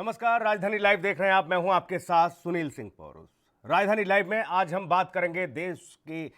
नमस्कार, राजधानी लाइव देख रहे हैं आप। मैं हूं आपके साथ सुनील सिंह पौरुष। राजधानी लाइव में आज हम बात करेंगे देश की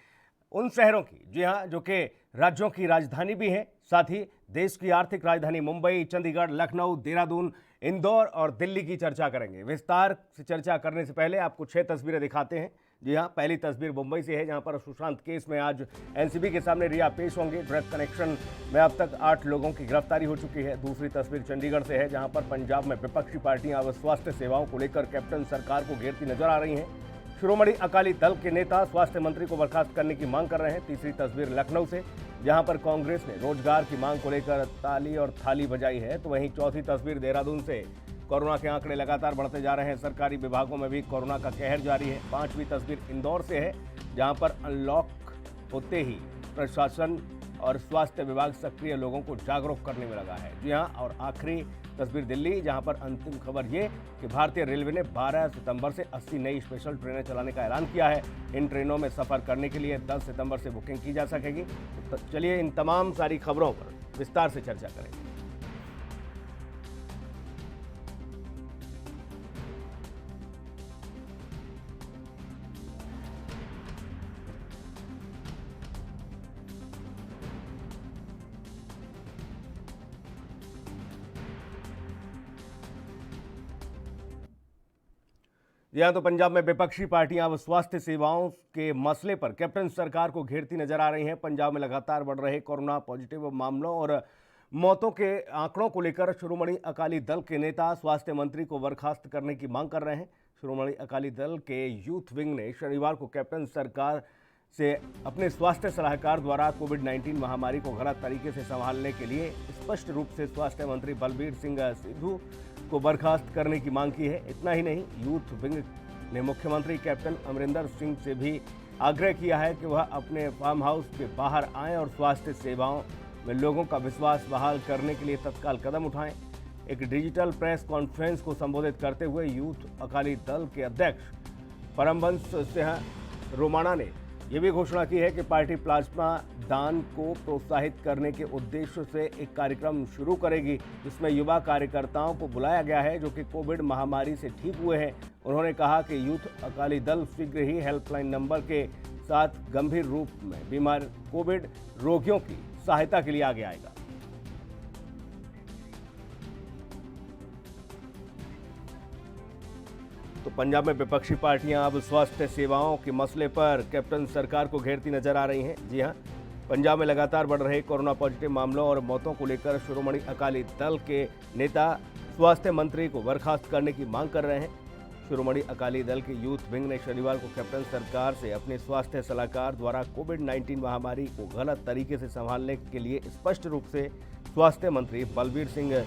उन शहरों की, जी हां, जो कि राज्यों की राजधानी भी हैं, साथ ही देश की आर्थिक राजधानी मुंबई, चंडीगढ़, लखनऊ, देहरादून, इंदौर और दिल्ली की चर्चा करेंगे। विस्तार से चर्चा करने से पहले आपको 6 तस्वीरें दिखाते हैं। जी हां, पहली तस्वीर मुंबई से है, जहां पर सुशांत केस में आज एनसीबी के सामने रिया पेश होंगी। ड्रग कनेक्शन में अब तक 8 लोगों की गिरफ्तारी हो चुकी है। दूसरी तस्वीर चंडीगढ़ से है, जहां पर पंजाब में विपक्षी पार्टियां अब स्वास्थ्य सेवाओं को लेकर कैप्टन सरकार को घेरती नजर आ रही हैं। शिरोमणि अकाली दल के नेता स्वास्थ्य मंत्री को बर्खास्त करने की मांग कर रहे हैं। तीसरी तस्वीर लखनऊ से, जहां पर कांग्रेस ने रोजगार की मांग को लेकर ताली और थाली बजाई है। तो वहीं चौथी तस्वीर देहरादून से, कोरोना के आंकड़े लगातार बढ़ते जा रहे हैं, सरकारी विभागों में भी कोरोना का कहर जारी है। पांचवी तस्वीर इंदौर से है, जहां पर अनलॉक होते ही प्रशासन और स्वास्थ्य विभाग सक्रिय लोगों को जागरूक करने में लगा है। जी हां, और आखिरी तस्वीर दिल्ली, जहां पर अंतिम खबर ये कि भारतीय रेलवे ने 12 सितंबर से 80 नई स्पेशल ट्रेनें चलाने का ऐलान किया है। इन ट्रेनों में सफर करने के लिए 10 सितंबर से बुकिंग की जा सकेगी। तो चलिए इन तमाम सारी खबरों पर विस्तार से चर्चा करेंगे। जी हाँ, तो पंजाब में विपक्षी पार्टियां अब स्वास्थ्य सेवाओं के मसले पर कैप्टन सरकार को घेरती नजर आ रही हैं। पंजाब में लगातार बढ़ रहे कोरोना पॉजिटिव मामलों और मौतों के आंकड़ों को लेकर शिरोमणि अकाली दल के नेता स्वास्थ्य मंत्री को बर्खास्त करने की मांग कर रहे हैं। शिरोमणि अकाली दल के यूथ विंग ने शनिवार को कैप्टन सरकार से अपने स्वास्थ्य सलाहकार द्वारा कोविड-19 महामारी को गलत तरीके से संभालने के लिए स्पष्ट रूप से स्वास्थ्य मंत्री बलबीर सिंह सिद्धू को बर्खास्त करने की मांग की है। इतना ही नहीं, यूथ विंग ने मुख्यमंत्री कैप्टन अमरिंदर सिंह से भी आग्रह किया है कि वह अपने फार्म हाउस के बाहर आएं और स्वास्थ्य सेवाओं में लोगों का विश्वास बहाल करने के लिए तत्काल कदम उठाएं। एक डिजिटल प्रेस कॉन्फ्रेंस को संबोधित करते हुए यूथ अकाली दल के अध्यक्ष परमबंस सिंह रोमाणा ने यह भी घोषणा की है कि पार्टी प्लाज्मा दान को प्रोत्साहित करने के उद्देश्य से एक कार्यक्रम शुरू करेगी, जिसमें युवा कार्यकर्ताओं को बुलाया गया है जो कि कोविड महामारी से ठीक हुए हैं। उन्होंने कहा कि यूथ अकाली दल शीघ्र ही हेल्पलाइन नंबर के साथ गंभीर रूप में बीमार कोविड रोगियों की सहायता के लिए आगे आएगा। तो पंजाब में विपक्षी पार्टियां अब स्वास्थ्य सेवाओं के मसले पर कैप्टन सरकार को घेरती नजर आ रही हैं। जी हां, पंजाब में लगातार बढ़ रहे कोरोना पॉजिटिव मामलों और मौतों को लेकर शिरोमणि अकाली दल के नेता स्वास्थ्य मंत्री को बर्खास्त करने की मांग कर रहे हैं। शिरोमणि अकाली दल के यूथ विंग ने शनिवार को कैप्टन सरकार से अपने स्वास्थ्य सलाहकार द्वारा कोविड-19 महामारी को गलत तरीके से संभालने के लिए स्पष्ट रूप से स्वास्थ्य मंत्री बलबीर सिंह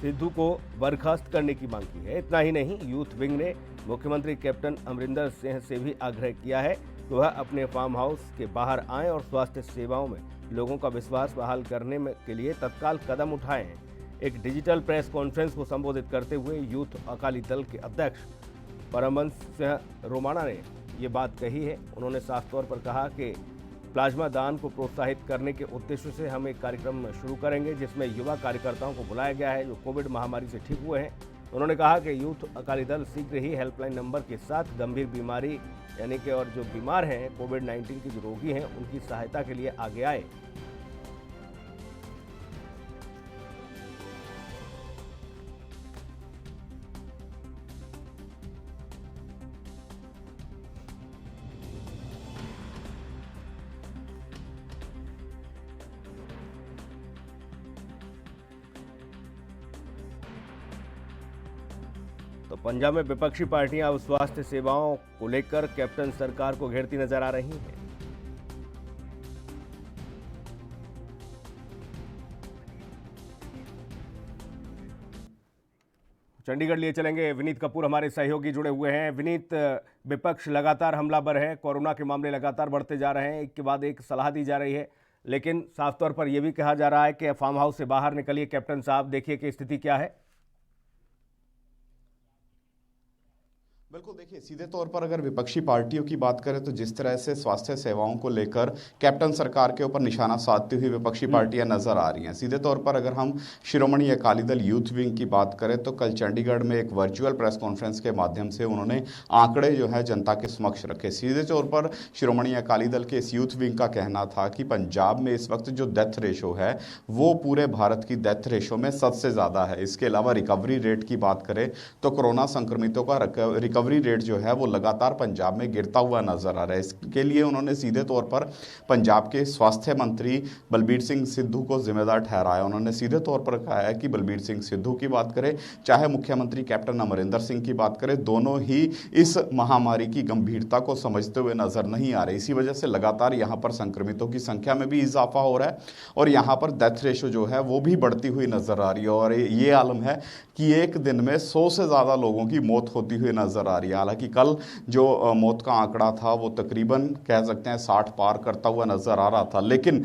सिद्धू को बर्खास्त करने की मांग की है। इतना ही नहीं, यूथ विंग ने मुख्यमंत्री कैप्टन अमरिंदर सिंह से भी आग्रह किया है कि वह अपने फार्म हाउस के बाहर आएं और स्वास्थ्य सेवाओं में लोगों का विश्वास बहाल करने के लिए तत्काल कदम उठाएं। एक डिजिटल प्रेस कॉन्फ्रेंस को संबोधित करते हुए यूथ अकाली दल के अध्यक्ष परमबंस सिंह रोमाणा ने ये बात कही है। उन्होंने साफ तौर पर कहा कि प्लाज्मा दान को प्रोत्साहित करने के उद्देश्य से हम एक कार्यक्रम शुरू करेंगे, जिसमें युवा कार्यकर्ताओं को बुलाया गया है जो कोविड महामारी से ठीक हुए हैं। उन्होंने कहा कि यूथ अकाली दल शीघ्र ही हेल्पलाइन नंबर के साथ गंभीर बीमारी यानी कि और जो बीमार हैं, कोविड-19 के जो रोगी हैं, उनकी सहायता के लिए आगे आए। तो पंजाब में विपक्षी पार्टियां अब स्वास्थ्य सेवाओं को लेकर कैप्टन सरकार को घेरती नजर आ रही हैं। चंडीगढ़ लिए चलेंगे, विनीत कपूर हमारे सहयोगी जुड़े हुए हैं। विनीत, विपक्ष लगातार हमलावर है, कोरोना के मामले लगातार बढ़ते जा रहे हैं, एक के बाद एक सलाह दी जा रही है, लेकिन साफ तौर पर यह भी कहा जा रहा है कि फार्म हाउस से बाहर निकलिए कैप्टन साहब, देखिए कि स्थिति क्या है। बिल्कुल, देखिए सीधे तौर पर अगर विपक्षी पार्टियों की बात करें तो जिस तरह से स्वास्थ्य सेवाओं को लेकर कैप्टन सरकार के ऊपर निशाना साधती हुई विपक्षी पार्टियां नजर आ रही हैं। सीधे तौर पर अगर हम शिरोमणि अकाली दल यूथ विंग की बात करें तो कल चंडीगढ़ में एक वर्चुअल प्रेस कॉन्फ्रेंस के माध्यम से उन्होंने आंकड़े जो है जनता के समक्ष रखे। सीधे तौर पर शिरोमणि अकाली दल के इस यूथ विंग का कहना था कि पंजाब में इस वक्त जो डेथ रेशो है वो पूरे भारत की डेथ रेशो में सबसे ज़्यादा है। इसके अलावा रिकवरी रेट की बात करें तो कोरोना संक्रमितों का रिकवरी रेट जो है वो लगातार पंजाब में गिरता हुआ नजर आ रहा है। इसके लिए उन्होंने सीधे तौर पर पंजाब के स्वास्थ्य मंत्री बलबीर सिंह सिद्धू को जिम्मेदार ठहराया। उन्होंने सीधे तौर पर कहा है कि बलबीर सिंह सिद्धू की बात करें चाहे मुख्यमंत्री कैप्टन अमरिंदर सिंह की बात करें, दोनों ही इस महामारी की गंभीरता को समझते हुए नजर नहीं आ रहे। इसी वजह से लगातार यहाँ पर संक्रमितों की संख्या में भी इजाफा हो रहा है और यहाँ पर डेथ रेशो जो है वो भी बढ़ती हुई नजर आ रही है और ये आलम है कि एक दिन में 100 से ज़्यादा लोगों की मौत होती हुई नजर आ रही है। हालांकि कल जो मौत का आंकड़ा था वो तकरीबन कह सकते हैं 60 पार करता हुआ नजर आ रहा था, लेकिन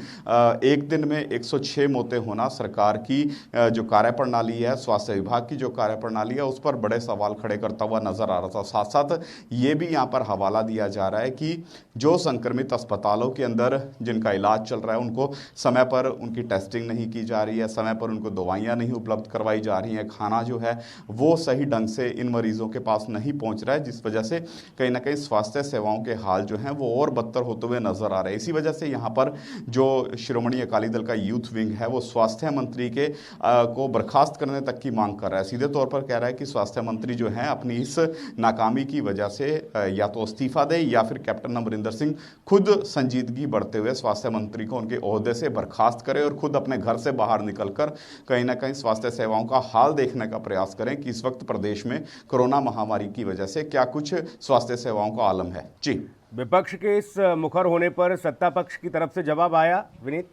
एक दिन में 106 मौतें होना सरकार की जो कार्यप्रणाली है, स्वास्थ्य विभाग की जो कार्यप्रणाली है, उस पर बड़े सवाल खड़े करता हुआ नजर आ रहा था। साथ साथ ये भी यहाँ पर हवाला दिया जा रहा है कि जो संक्रमित अस्पतालों के अंदर जिनका इलाज चल रहा है उनको समय पर उनकी टेस्टिंग नहीं की जा रही है, समय पर उनको दवाइयाँ नहीं उपलब्ध करवाई जा रही हैं, खाना जो है वो सही ढंग से इन मरीजों के पास नहीं पहुंच रहा है, जिस वजह से कहीं ना कहीं स्वास्थ्य सेवाओं के हाल जो हैं वो और बदतर होते हुए नजर आ रहे हैं। इसी वजह से यहाँ पर जो शिरोमणि अकाली दल का यूथ विंग है वो स्वास्थ्य मंत्री के को बर्खास्त करने तक की मांग कर रहा है। सीधे तौर पर कह रहा है कि स्वास्थ्य मंत्री जो है अपनी इस नाकामी की वजह से या तो इस्तीफा दे या फिर कैप्टन अमरिंदर सिंह खुद संजीदगी बढ़ते हुए स्वास्थ्य मंत्री को उनके ओहदे से बर्खास्त करे और खुद अपने घर से बाहर निकलकर कहीं ना कहीं स्वास्थ्य सेवाओं का हाल देखने का प्रयास करें कि इस वक्त प्रदेश में कोरोना महामारी की वजह से क्या कुछ स्वास्थ्य सेवाओं का आलम है। जी, विपक्ष के इस मुखर होने पर सत्ता पक्ष की तरफ से जवाब आया विनीत?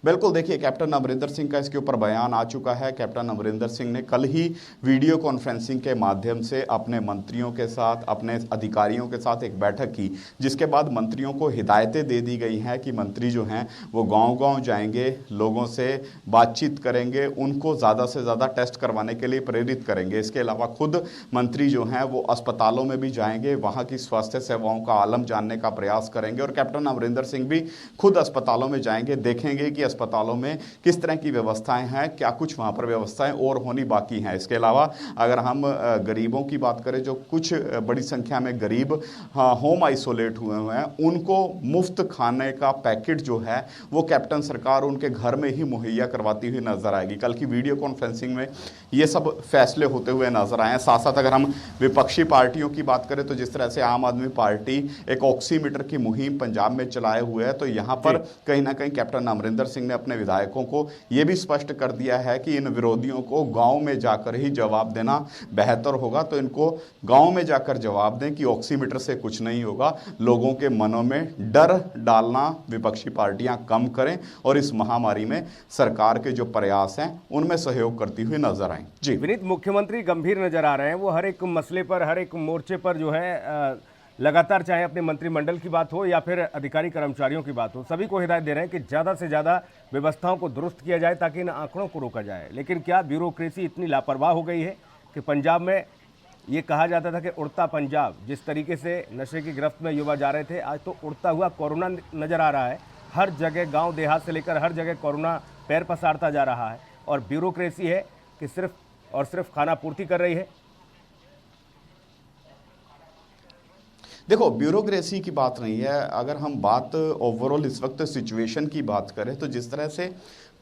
बिल्कुल, देखिए कैप्टन अमरिंदर सिंह का इसके ऊपर बयान आ चुका है। कैप्टन अमरिंदर सिंह ने कल ही वीडियो कॉन्फ्रेंसिंग के माध्यम से अपने मंत्रियों के साथ, अपने अधिकारियों के साथ एक बैठक की, जिसके बाद मंत्रियों को हिदायतें दे दी गई हैं कि मंत्री जो हैं वो गांव-गांव जाएंगे, लोगों से बातचीत करेंगे, उनको ज़्यादा से ज़्यादा टेस्ट करवाने के लिए प्रेरित करेंगे। इसके अलावा खुद मंत्री जो हैं वो अस्पतालों में भी जाएंगे, वहाँ की स्वास्थ्य सेवाओं का आलम जानने का प्रयास करेंगे और कैप्टन अमरिंदर सिंह भी खुद अस्पतालों में जाएंगे, देखेंगे कि अस्पतालों में किस तरह की व्यवस्थाएं हैं, क्या कुछ वहां पर व्यवस्थाएं और होनी बाकी हैं। इसके अलावा अगर हम गरीबों की बात करें, जो कुछ बड़ी संख्या में गरीब होम आइसोलेट हुए हैं, उनको मुफ्त खाने का पैकेट जो है वो कैप्टन सरकार उनके घर में ही मुहैया करवाती हुई नजर आएगी। कल की वीडियो कॉन्फ्रेंसिंग में ये सब फैसले होते हुए नजर आए हैं। साथ साथ अगर हम विपक्षी पार्टियों की बात करें तो जिस तरह से आम आदमी पार्टी एक ऑक्सीमीटर की मुहिम पंजाब में चलाए हुए है, तो यहां पर कहीं ना कहीं कैप्टन अमरिंदर सिंह ने अपने विधायकों को यह भी स्पष्ट कर दिया है कि इन विरोधियों को गांव में जाकर ही जवाब देना बेहतर होगा। तो इनको गांव में जाकर जवाब दें कि ऑक्सीमीटर से कुछ नहीं होगा। लोगों के मनों में डर डालना विपक्षी पार्टियां कम करें और इस महामारी में सरकार के जो प्रयास हैं उनमें सहयोग करती हुई नजर आए। जी विनीत, मुख्यमंत्री गंभीर नजर आ रहे हैं। वो हर एक मसले पर, हर एक मोर्चे पर जो है लगातार, चाहे अपने मंत्रिमंडल की बात हो या फिर अधिकारी कर्मचारियों की बात हो, सभी को हिदायत दे रहे हैं कि ज़्यादा से ज़्यादा व्यवस्थाओं को दुरुस्त किया जाए ताकि इन आंकड़ों को रोका जाए। लेकिन क्या ब्यूरोक्रेसी इतनी लापरवाह हो गई है कि पंजाब में ये कहा जाता था कि उड़ता पंजाब, जिस तरीके से नशे की गिरफ्त में युवा जा रहे थे, आज तो उड़ता हुआ कोरोना नज़र आ रहा है। हर जगह, गाँव देहात से लेकर हर जगह कोरोना पैर पसारता जा रहा है और ब्यूरोक्रेसी है कि सिर्फ और सिर्फ खाना पूर्ति कर रही है। देखो, ब्यूरोक्रेसी की बात नहीं है। अगर हम बात ओवरऑल इस वक्त सिचुएशन की बात करें तो जिस तरह से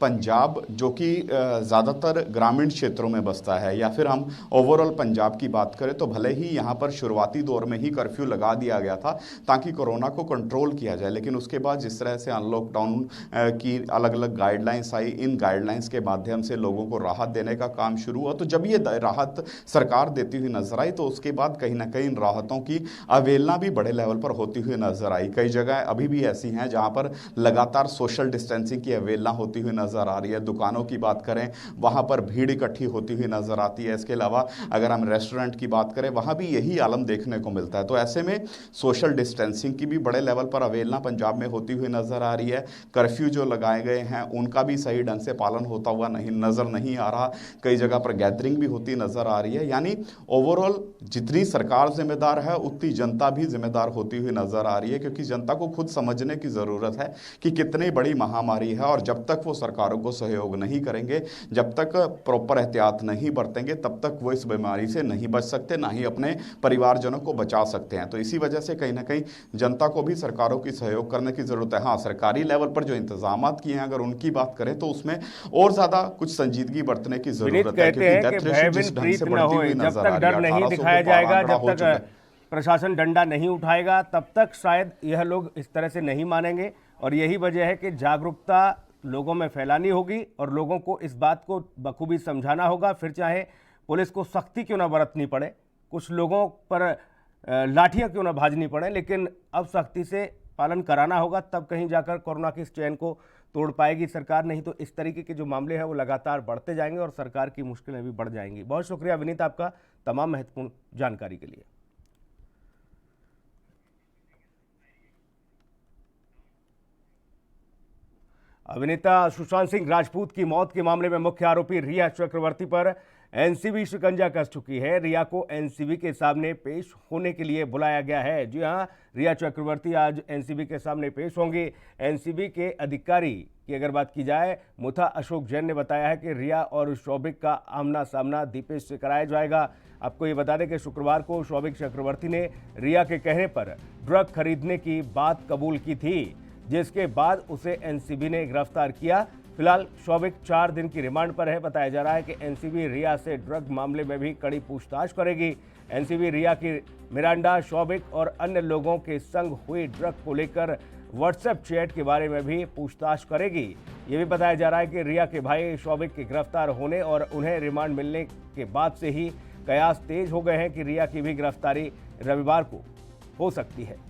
पंजाब, जो कि ज़्यादातर ग्रामीण क्षेत्रों में बसता है, या फिर हम ओवरऑल पंजाब की बात करें तो भले ही यहाँ पर शुरुआती दौर में ही कर्फ्यू लगा दिया गया था ताकि कोरोना को कंट्रोल किया जाए, लेकिन उसके बाद जिस तरह से अनलॉकडाउन की अलग अलग गाइडलाइंस आई, इन गाइडलाइंस के माध्यम से लोगों को राहत देने का काम शुरू हुआ। तो जब ये राहत सरकार देती हुई नजर आई तो उसके बाद कहीं ना कहीं इन राहतों की अवहेलना भी बड़े लेवल पर होती हुई नजर आई। कई जगह अभी भी ऐसी हैं जहाँ पर लगातार सोशल डिस्टेंसिंग की अवहेलना होती हुई नजर आ रही है। दुकानों की बात करें, वहां पर भीड़ इकट्ठी होती हुई नजर आती है। इसके अलावा अगर हम रेस्टोरेंट की बात करें, वहां भी यही आलम देखने को मिलता है। तो ऐसे में सोशल डिस्टेंसिंग की भी बड़े लेवल पर अवहेलना पंजाब में होती हुई नजर आ रही है। कर्फ्यू जो लगाए गए हैं उनका भी सही ढंग से पालन होता हुआ नजर नहीं आ रहा। कई जगह पर गैदरिंग भी होती नजर आ रही है। यानी ओवरऑल जितनी सरकार जिम्मेदार है उतनी जनता भी जिम्मेदार होती हुई नजर आ रही है, क्योंकि जनता को खुद समझने की जरूरत है कि कितनी बड़ी महामारी है, और जब तक वो सरकारों को सहयोग नहीं करेंगे, जब तक प्रॉपर एहतियात नहीं बरतेंगे, तब तक वो इस बीमारी से नहीं बच सकते, ना ही अपने परिवारजनों को बचा सकते हैं। तो इसी वजह से कहीं ना कहीं जनता को भी सरकारों की सहयोग करने की जरूरत है। हाँ, सरकारी लेवल पर जो इंतजाम किए हैं अगर उनकी बात करें तो उसमें और ज्यादा कुछ संजीदगी बरतने की विनीत जरूरत है, कहते क्योंकि हैं कि डेथ रेशो भय जिस बिन ढंग प्रीत से न बढ़ती होए, हुई जब नजर तक आ रही डर है, नहीं 1800 दिखाया के जाएगा, आंकड़ा जब हो चुका है। तक प्रशासन डंडा नहीं उठाएगा, तब तक शायद यह लोग इस तरह से नहीं मानेंगे। और यही वजह है कि जागरूकता लोगों में फैलानी होगी और लोगों को इस बात को बखूबी समझाना होगा, फिर चाहे पुलिस को सख्ती क्यों ना बरतनी पड़े, कुछ लोगों पर लाठियां क्यों ना भाजनी पड़े, लेकिन अब सख्ती से पालन कराना होगा, तब कहीं जाकर कोरोना की इस चैन को तोड़ पाएगी सरकार। नहीं तो इस तरीके के जो मामले हैं वो लगातार बढ़ते जाएंगे और सरकार की मुश्किलें भी बढ़ जाएंगी। बहुत शुक्रिया विनीत आपका तमाम महत्वपूर्ण जानकारी के लिए। अभिनेता सुशांत सिंह राजपूत की मौत के मामले में मुख्य आरोपी रिया चक्रवर्ती पर एनसीबी शिकंजा कस चुकी है। रिया को एनसीबी के सामने पेश होने के लिए बुलाया गया है। जी हां, रिया चक्रवर्ती आज एनसीबी के सामने पेश होंगी। एनसीबी के अधिकारी की अगर बात की जाए, मुथा अशोक जैन ने बताया है कि रिया और शौविक का आमना सामना दीपेश से कराया जाएगा। आपको ये बता दें कि शुक्रवार को शौविक चक्रवर्ती ने रिया के कहने पर ड्रग खरीदने की बात कबूल की थी, जिसके बाद उसे एनसीबी ने गिरफ्तार किया। फिलहाल शौविक 4 दिन की रिमांड पर है। बताया जा रहा है कि एनसीबी रिया से ड्रग मामले में भी कड़ी पूछताछ करेगी। एनसीबी रिया की मिरांडा, शौविक और अन्य लोगों के संग हुई ड्रग को लेकर व्हाट्सएप चैट के बारे में भी पूछताछ करेगी। ये भी बताया जा रहा है कि रिया के भाई शौविक के गिरफ्तार होने और उन्हें रिमांड मिलने के बाद से ही कयास तेज हो गए हैं कि रिया की भी गिरफ्तारी रविवार को हो सकती है।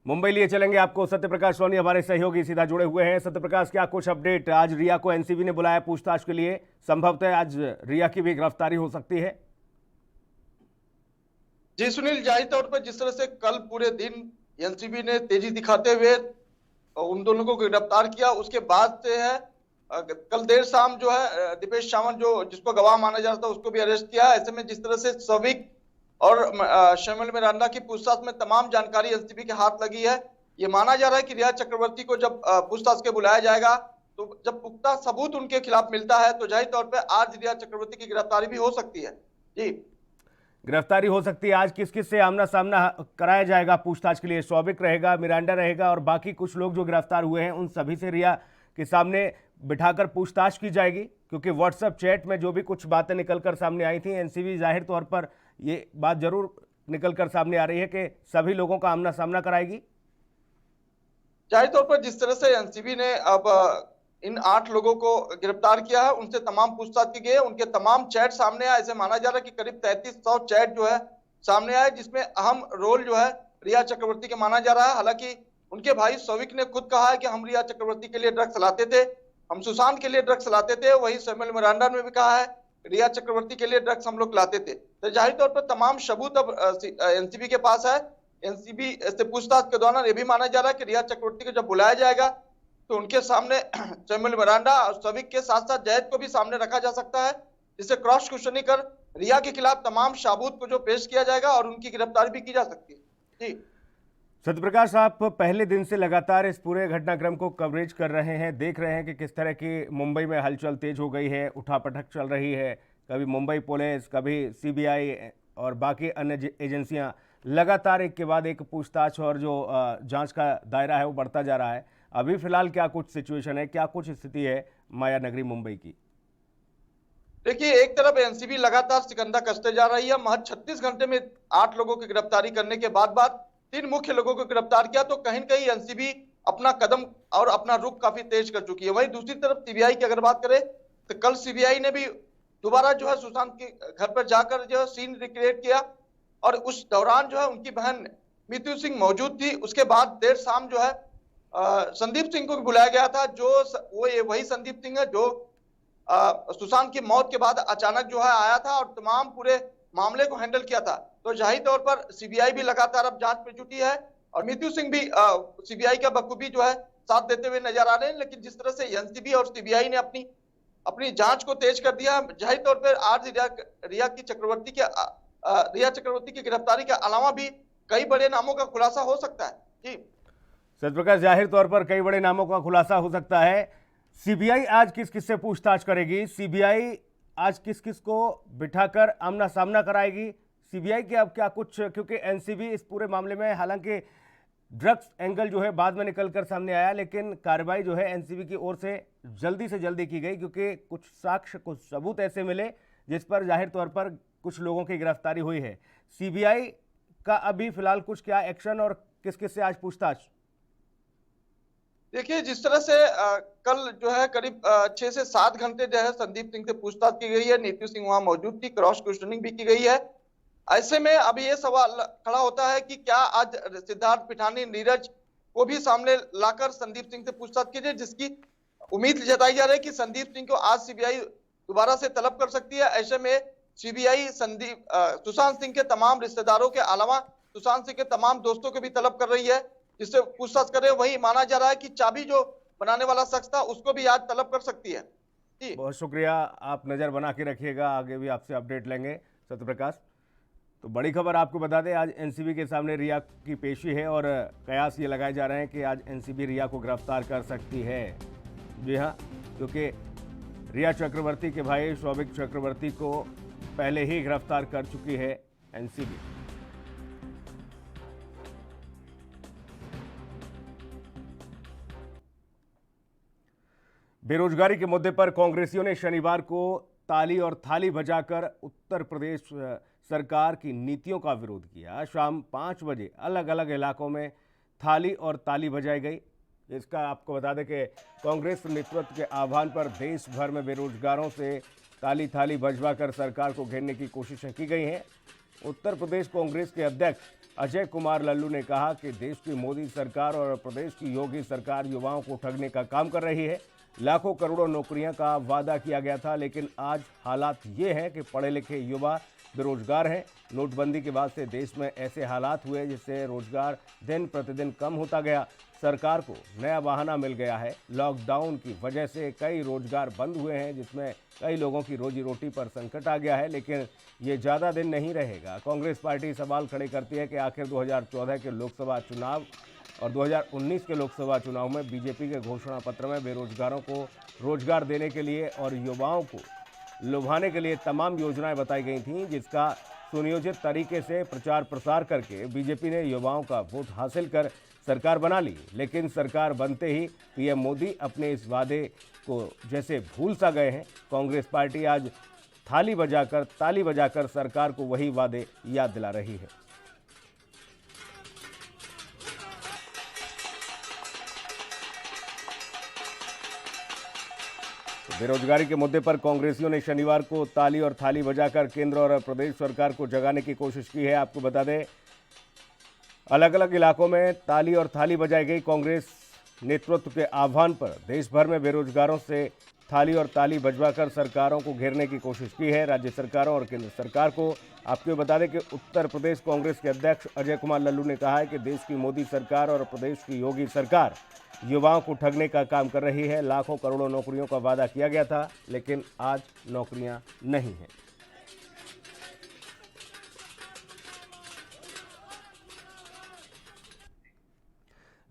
मुंबई लिए चलेंगे आपको सत्यप्रकाश सोनी हमारे सहयोगी सीधा जुड़े हुए हैं। सत्यप्रकाश, क्या कुछ अपडेट? आज रिया को एनसीबी ने बुलाया पूछताछ के लिए, संभवतः आज रिया की भी गिरफ्तारी हो सकती है। जी सुनील, जाहिर तौर पर जिस तरह से कल पूरे दिन एनसीबी ने तेजी दिखाते हुए उन दोनों को गिरफ्तार किया, उसके बाद से है कल देर शाम जो है दीपेश सावंत जो जिसको गवाह माना जा रहा था उसको भी अरेस्ट किया। ऐसे में जिस तरह से शौविक और शैमुअल मिरांडा की पूछताछ में तमाम जानकारी एनसीबी के हाथ लगी है। ये माना जा रहा है कि रिया चक्रवर्ती को जब पूछताछ के बुलाया जाएगा तो जब पुख्ता सबूत उनके खिलाफ मिलता है तो जाहिर तौर पर आज रिया चक्रवर्ती की गिरफ्तारी भी हो सकती है। जी, गिरफ्तारी हो सकती है। आज किस किस से आमना सामना कराया जाएगा पूछताछ के लिए? शौविक रहेगा, मिरांडा रहेगा और बाकी कुछ लोग जो गिरफ्तार हुए हैं उन सभी से रिया के सामने बिठाकर पूछताछ की जाएगी, क्योंकि व्हाट्सएप चैट में जो भी कुछ बातें निकलकर सामने आई थी, एनसीबी जाहिर तौर पर ये बात जरूर निकलकर सामने आ रही है कि सभी लोगों का आमना सामना कराएगी। जाहिर तौर पर जिस तरह से एनसीबी ने अब इन 8 लोगों को गिरफ्तार किया है, उनसे तमाम पूछताछ की गई है, उनके तमाम चैट सामने आए। ऐसे माना जा रहा है कि करीब 3300 चैट जो है सामने आए, जिसमें अहम रोल जो है रिया चक्रवर्ती के माना जा रहा है। हालांकि उनके भाई शौविक ने खुद कहा है कि हम रिया चक्रवर्ती के लिए ड्रग्स लाते थे, हम सुशांत के लिए ड्रग्स लाते थे। वही शैमुअल मिरांडा ने भी कहा है रिया चक्रवर्ती के लिए ड्रग्स हम लोग लाते थे। तो जाहिर तौर पर तमाम सबूत अब एनसीबी के पास है। एनसीबी से पूछताछ के दौरान यह भी माना जा रहा है कि रिया चक्रवर्ती को जब बुलाया जाएगा तो उनके सामने शैमुअल मिरांडा और शौविक के साथ साथ जैद को भी सामने रखा जा सकता है, जिससे क्रॉस क्वेश्चनिंग कर रिया के खिलाफ तमाम सबूत को जो पेश किया जाएगा और उनकी गिरफ्तारी भी की जा सकती है। जी सत्यप्रकाश, आप पहले दिन से लगातार इस पूरे घटनाक्रम को कवरेज कर रहे हैं, देख रहे हैं कि किस तरह की मुंबई में हलचल तेज हो गई है, उठापटक चल रही है। कभी मुंबई पुलिस, कभी सीबीआई और बाकी अन्य एजेंसियां लगातार एक के बाद एक पूछताछ और जो जांच का दायरा है वो बढ़ता जा रहा है। अभी फिलहाल क्या कुछ सिचुएशन है, क्या कुछ स्थिति है माया नगरी मुंबई की? देखिए, एक तरफ एनसीबी लगातार शिकंजा कसते जा रही है। महज 36 घंटे में 8 लोगों की गिरफ्तारी करने के बाद 3 मुख्य लोगों को गिरफ्तार किया, तो कहीं न कहीं एनसीबी अपना कदम और अपना रुख काफी तेज कर चुकी है। वहीं दूसरी तरफ सीबीआई की अगर बात करें तो कल सीबीआई ने भी दोबारा जो है सुशांत के घर पर जाकर जो है सीन रिक्रिएट किया, और उस दौरान जो है उनकी बहन मीतू सिंह मौजूद थी। उसके बाद देर शाम जो है संदीप सिंह को भी बुलाया गया था, जो वो ये वही संदीप सिंह है जो सुशांत की मौत के बाद अचानक जो है आया था और तमाम पूरे मामले को हैंडल किया था। तो जाहिर तौर पर सीबीआई भी लगातार अब जांच में जुटी है और मीतू सिंह भी सीबीआई का बखूबी जो है साथ देते हुए नजर आ रहे हैं। लेकिन जिस तरह से एनसीबी और सीबीआई ने अपनी जांच को तेज कर दिया, जाहिर तौर पर आज रिया चक्रवर्ती की गिरफ्तारी के अलावा भी कई बड़े नामों का खुलासा हो सकता है। जी सत्यप्रकाश, जाहिर तौर पर कई बड़े नामों का खुलासा हो सकता है। सीबीआई आज किस किस से पूछताछ करेगी? सीबीआई आज किस किस को बिठाकर आमना सामना कराएगी? सीबीआई के अब क्या कुछ, क्योंकि एनसीबी इस पूरे मामले में, हालांकि ड्रग्स एंगल जो है बाद में निकलकर सामने आया, लेकिन कार्रवाई जो है एनसीबी की ओर से जल्दी की गई क्योंकि कुछ साक्ष्य, कुछ सबूत ऐसे मिले जिस पर जाहिर तौर पर कुछ लोगों की गिरफ्तारी हुई है। सीबीआई का अभी फिलहाल कुछ क्या एक्शन और किस किस से आज पूछताछ? देखिए, जिस तरह से कल जो है करीब 6 से 7 घंटे जो है संदीप सिंह से पूछताछ की गई है, नीतू सिंह वहां मौजूद थी, क्रॉस क्वेश्चनिंग भी की गई है। ऐसे में अब ये सवाल खड़ा होता है कि क्या आज सिद्धार्थ पिठानी, नीरज को भी सामने लाकर संदीप सिंह से पूछताछ की जाए, जिसकी उम्मीद जताई जा रही है कि संदीप सिंह को आज सीबीआई दोबारा से तलब कर सकती है। ऐसे में सीबीआई सुशांत सिंह के तमाम रिश्तेदारों के अलावा सुशांत सिंह के तमाम दोस्तों को भी तलब कर रही है, जिससे पूछताछ कर रहे हैं। वही माना जा रहा है कि चाबी जो बनाने वाला शख्स था उसको भी आज तलब कर सकती है। जी बहुत शुक्रिया, आप नज़र बना के रखिएगा, आगे भी आपसे अपडेट लेंगे सत्यप्रकाश। तो बड़ी खबर आपको बता दें, आज एनसीबी के सामने रिया की पेशी है और कयास ये लगाए जा रहे हैं कि आज एनसीबी रिया को गिरफ्तार कर सकती है। जी हाँ, क्योंकि रिया चक्रवर्ती के भाई शौविक चक्रवर्ती को पहले ही गिरफ्तार कर चुकी है एनसीबी। बेरोजगारी के मुद्दे पर कांग्रेसियों ने शनिवार को ताली और थाली बजाकर उत्तर प्रदेश सरकार की नीतियों का विरोध किया। शाम 5 बजे अलग अलग इलाकों में थाली और ताली बजाई गई। इसका आपको बता दें कि कांग्रेस नेतृत्व के आह्वान पर देश भर में बेरोजगारों से ताली थाली बजवाकर सरकार को घेरने की कोशिशें की गई हैं। उत्तर प्रदेश कांग्रेस के अध्यक्ष अजय कुमार लल्लू ने कहा कि देश की मोदी सरकार और प्रदेश की योगी सरकार युवाओं को ठगने का काम कर रही है। लाखों करोड़ों नौकरियां का वादा किया गया था, लेकिन आज हालात ये हैं कि पढ़े लिखे युवा बेरोजगार हैं। नोटबंदी के बाद से देश में ऐसे हालात हुए जिससे रोजगार दिन प्रतिदिन कम होता गया। सरकार को नया बहाना मिल गया है। लॉकडाउन की वजह से कई रोजगार बंद हुए हैं, जिसमें कई लोगों की रोजी रोटी पर संकट आ गया है, लेकिन ये ज़्यादा दिन नहीं रहेगा। कांग्रेस पार्टी सवाल खड़े करती है कि आखिर 2014 के लोकसभा चुनाव और 2019 के लोकसभा चुनाव में बीजेपी के घोषणा पत्र में बेरोजगारों को रोजगार देने के लिए और युवाओं को लुभाने के लिए तमाम योजनाएं बताई गई थीं, जिसका सुनियोजित तरीके से प्रचार प्रसार करके बीजेपी ने युवाओं का वोट हासिल कर सरकार बना ली। लेकिन सरकार बनते ही पीएम मोदी अपने इस वादे को जैसे भूल सा गए हैं। कांग्रेस पार्टी आज थाली बजाकर, ताली बजाकर सरकार को वही वादे याद दिला रही है। बेरोजगारी के मुद्दे पर कांग्रेसियों ने शनिवार को ताली और थाली बजाकर केंद्र और प्रदेश सरकार को जगाने की कोशिश की है। आपको बता दें, अलग अलग इलाकों में ताली और थाली बजाई गई। कांग्रेस नेतृत्व के आह्वान पर देश भर में बेरोजगारों से थाली और ताली बजवाकर सरकारों को घेरने की कोशिश की है। राज्य सरकारों और केंद्र सरकार को आपको बता दें कि उत्तर प्रदेश कांग्रेस के अध्यक्ष अजय कुमार लल्लू ने कहा है कि देश की मोदी सरकार और प्रदेश की योगी सरकार युवाओं को ठगने का काम कर रही है। लाखों करोड़ों नौकरियों का वादा किया गया था, लेकिन आज नौकरियां नहीं हैं।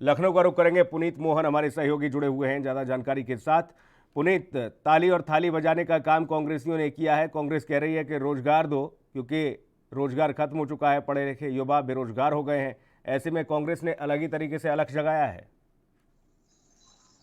लखनऊ का रुख करेंगे। पुनीत मोहन हमारे सहयोगी जुड़े हुए हैं ज़्यादा जानकारी के साथ। पुनीत, ताली और थाली बजाने का काम कांग्रेसियों ने किया है। कांग्रेस कह रही है कि रोजगार दो, क्योंकि रोजगार खत्म हो चुका है, पढ़े लिखे युवा बेरोजगार हो गए हैं। ऐसे में कांग्रेस ने अलग ही तरीके से अलख जगाया है।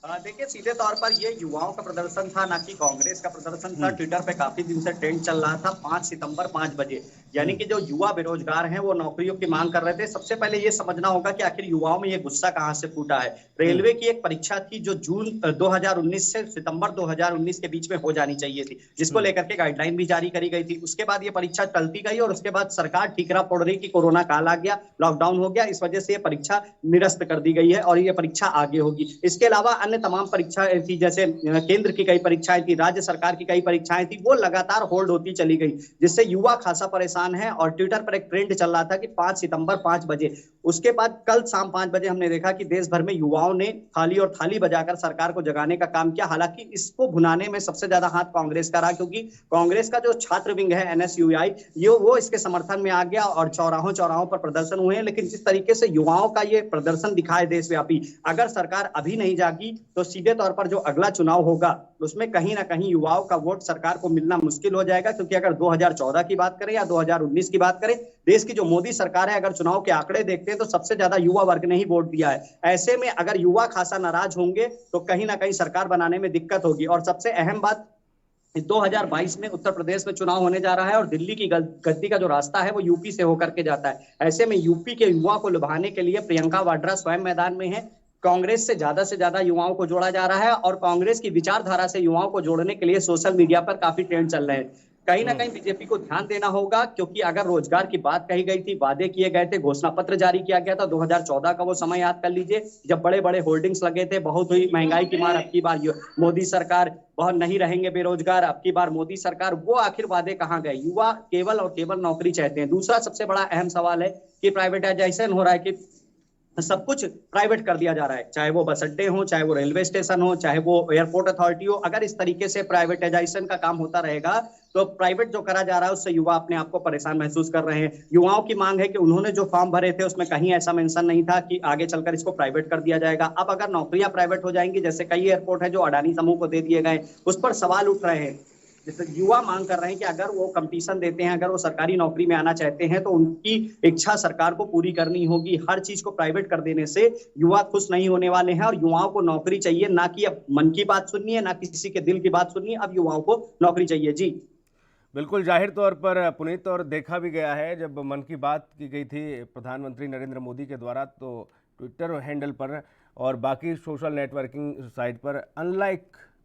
देखिए, सीधे तौर पर ये युवाओं का प्रदर्शन था, ना कि कांग्रेस का प्रदर्शन था। ट्विटर पे काफी दिन से ट्रेंड चल रहा था 5 सितंबर 5 बजे, यानी कि जो युवा बेरोजगार हैं वो नौकरियों की मांग कर रहे थे। सबसे पहले ये समझना होगा कि आखिर युवाओं में ये गुस्सा कहाँ से फूटा है। रेलवे की एक परीक्षा थी जो जून 2019 से सितंबर 2019 के बीच में हो जानी चाहिए थी, जिसको लेकर के गाइडलाइन भी जारी करी गई थी। उसके बाद ये परीक्षा टलती गई और उसके बाद सरकार ठीकरा फोड़ रही कि कोरोना काल आ गया, लॉकडाउन हो गया, इस वजह से ये परीक्षा निरस्त कर दी गई है और ये परीक्षा आगे होगी। इसके अलावा अन्य तमाम परीक्षाएं थी, जैसे केंद्र की कई परीक्षाएं थी, राज्य सरकार की कई परीक्षाएं थी, वो लगातार होल्ड होती चली गई, जिससे युवा खासा परेशान है। और ट्विटर पर एक ट्रेंड चल रहा था कि 5 सितंबर 5 बजे। उसके बाद कल शाम 5 बजे हमने देखा कि देश भर में युवाओं ने थाली और थाली बजाकर सरकार को जगाने का काम किया। हालांकि इसको भुनाने में सबसे ज्यादा हाथ कांग्रेस का रहा, क्योंकि कांग्रेस का जो छात्र विंग है एनएसयूआई, वो इसके समर्थन में आ गया और चौराहों पर प्रदर्शन हुए हैं। लेकिन जिस तरीके से युवाओं का ये प्रदर्शन दिखा है देशव्यापी, अगर सरकार अभी नहीं जागी तो सीधे तौर पर जो अगला चुनाव होगा उसमें कहीं ना कहीं युवाओं का वोट सरकार को मिलना मुश्किल हो जाएगा। क्योंकि अगर 2014 की बात करें या 2019 की बात करें, देश की जो मोदी सरकार है, अगर चुनाव के आंकड़े देखते हैं तो सबसे ज्यादा युवा वर्ग ने ही वोट दिया है। ऐसे में अगर युवा खासा नाराज होंगे तो कहीं ना कहीं सरकार बनाने में दिक्कत होगी। और सबसे अहम बात, 2022 में उत्तर प्रदेश में चुनाव होने जा रहा है और दिल्ली की गद्दी का जो रास्ता है वो यूपी से होकर के जाता है। ऐसे में यूपी के युवा को लुभाने के लिए प्रियंका वाड्रा स्वयं मैदान में है। कांग्रेस से ज्यादा युवाओं को जोड़ा जा रहा है और कांग्रेस की विचारधारा से युवाओं को जोड़ने के लिए सोशल मीडिया पर काफी ट्रेंड चल रहे हैं। कहीं ना कहीं बीजेपी को ध्यान देना होगा, क्योंकि अगर रोजगार की बात कही गई थी, वादे किए गए थे, घोषणा पत्र जारी किया गया था, 2014 का वो समय याद कर लीजिए जब बड़े बड़े होर्डिंग्स लगे थे, बहुत हुई महंगाई की मार, अब की बार मोदी सरकार, बहुत नहीं रहेंगे बेरोजगार, अब की बार मोदी सरकार। वो आखिर वादे कहाँ गए? युवा केवल और केवल नौकरी चाहते हैं। दूसरा सबसे बड़ा अहम सवाल है कि प्राइवेटाइजेशन हो रहा है, कि सब कुछ प्राइवेट कर दिया जा रहा है, चाहे वो बस अड्डे हो, चाहे वो रेलवे स्टेशन हो, चाहे वो एयरपोर्ट अथॉरिटी हो। अगर इस तरीके से प्राइवेटाइजेशन का काम होता रहेगा तो प्राइवेट जो करा जा रहा है उससे युवा अपने आप को परेशान महसूस कर रहे हैं। युवाओं की मांग है कि उन्होंने जो फॉर्म भरे थे उसमें कहीं ऐसा मेंशन नहीं था कि आगे चलकर इसको प्राइवेट कर दिया जाएगा। अब अगर नौकरियां प्राइवेट हो जाएंगी, जैसे कई एयरपोर्ट है जो अडानी समूह को दे दिए गए, उस पर सवाल उठ रहे हैं। जैसे युवा मांग कर रहे हैं कि अगर वो कंपटीशन देते हैं, अगर वो सरकारी नौकरी में आना चाहते हैं तो उनकी इच्छा सरकार को पूरी करनी होगी। हर चीज को प्राइवेट कर देने से युवा खुश नहीं होने वाले हैं और युवाओं को नौकरी चाहिए, ना कि अब मन की बात सुननी है, ना किसी के दिल की बात सुननी है, अब युवाओं को नौकरी चाहिए। जी बिल्कुल, जाहिर तौर पर पुनीत, और देखा भी गया है जब मन की बात की गई थी प्रधानमंत्री नरेंद्र मोदी के द्वारा, तो ट्विटर हैंडल पर और बाकी सोशल नेटवर्किंग साइट पर अनलाइक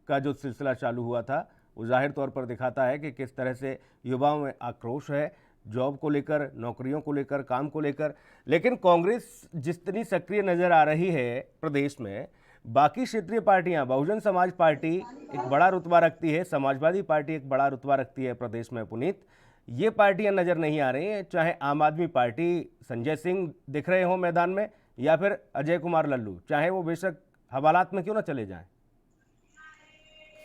का जो सिलसिला चालू हुआ था वो जाहिर तौर पर दिखाता है कि किस तरह से युवाओं में आक्रोश है जॉब को लेकर, नौकरियों को लेकर, काम को लेकर। लेकिन कांग्रेस जितनी सक्रिय नज़र आ रही है प्रदेश में, बाकी क्षेत्रीय पार्टियां, बहुजन समाज पार्टी एक बड़ा रुतबा रखती है, समाजवादी पार्टी एक बड़ा रुतबा रखती है प्रदेश में पुनीत, ये पार्टियां नज़र नहीं आ रही हैं। चाहे आम आदमी पार्टी संजय सिंह दिख रहे हों मैदान में, या फिर अजय कुमार लल्लू, चाहे वो बेशक हवालात में क्यों ना चले जाएं।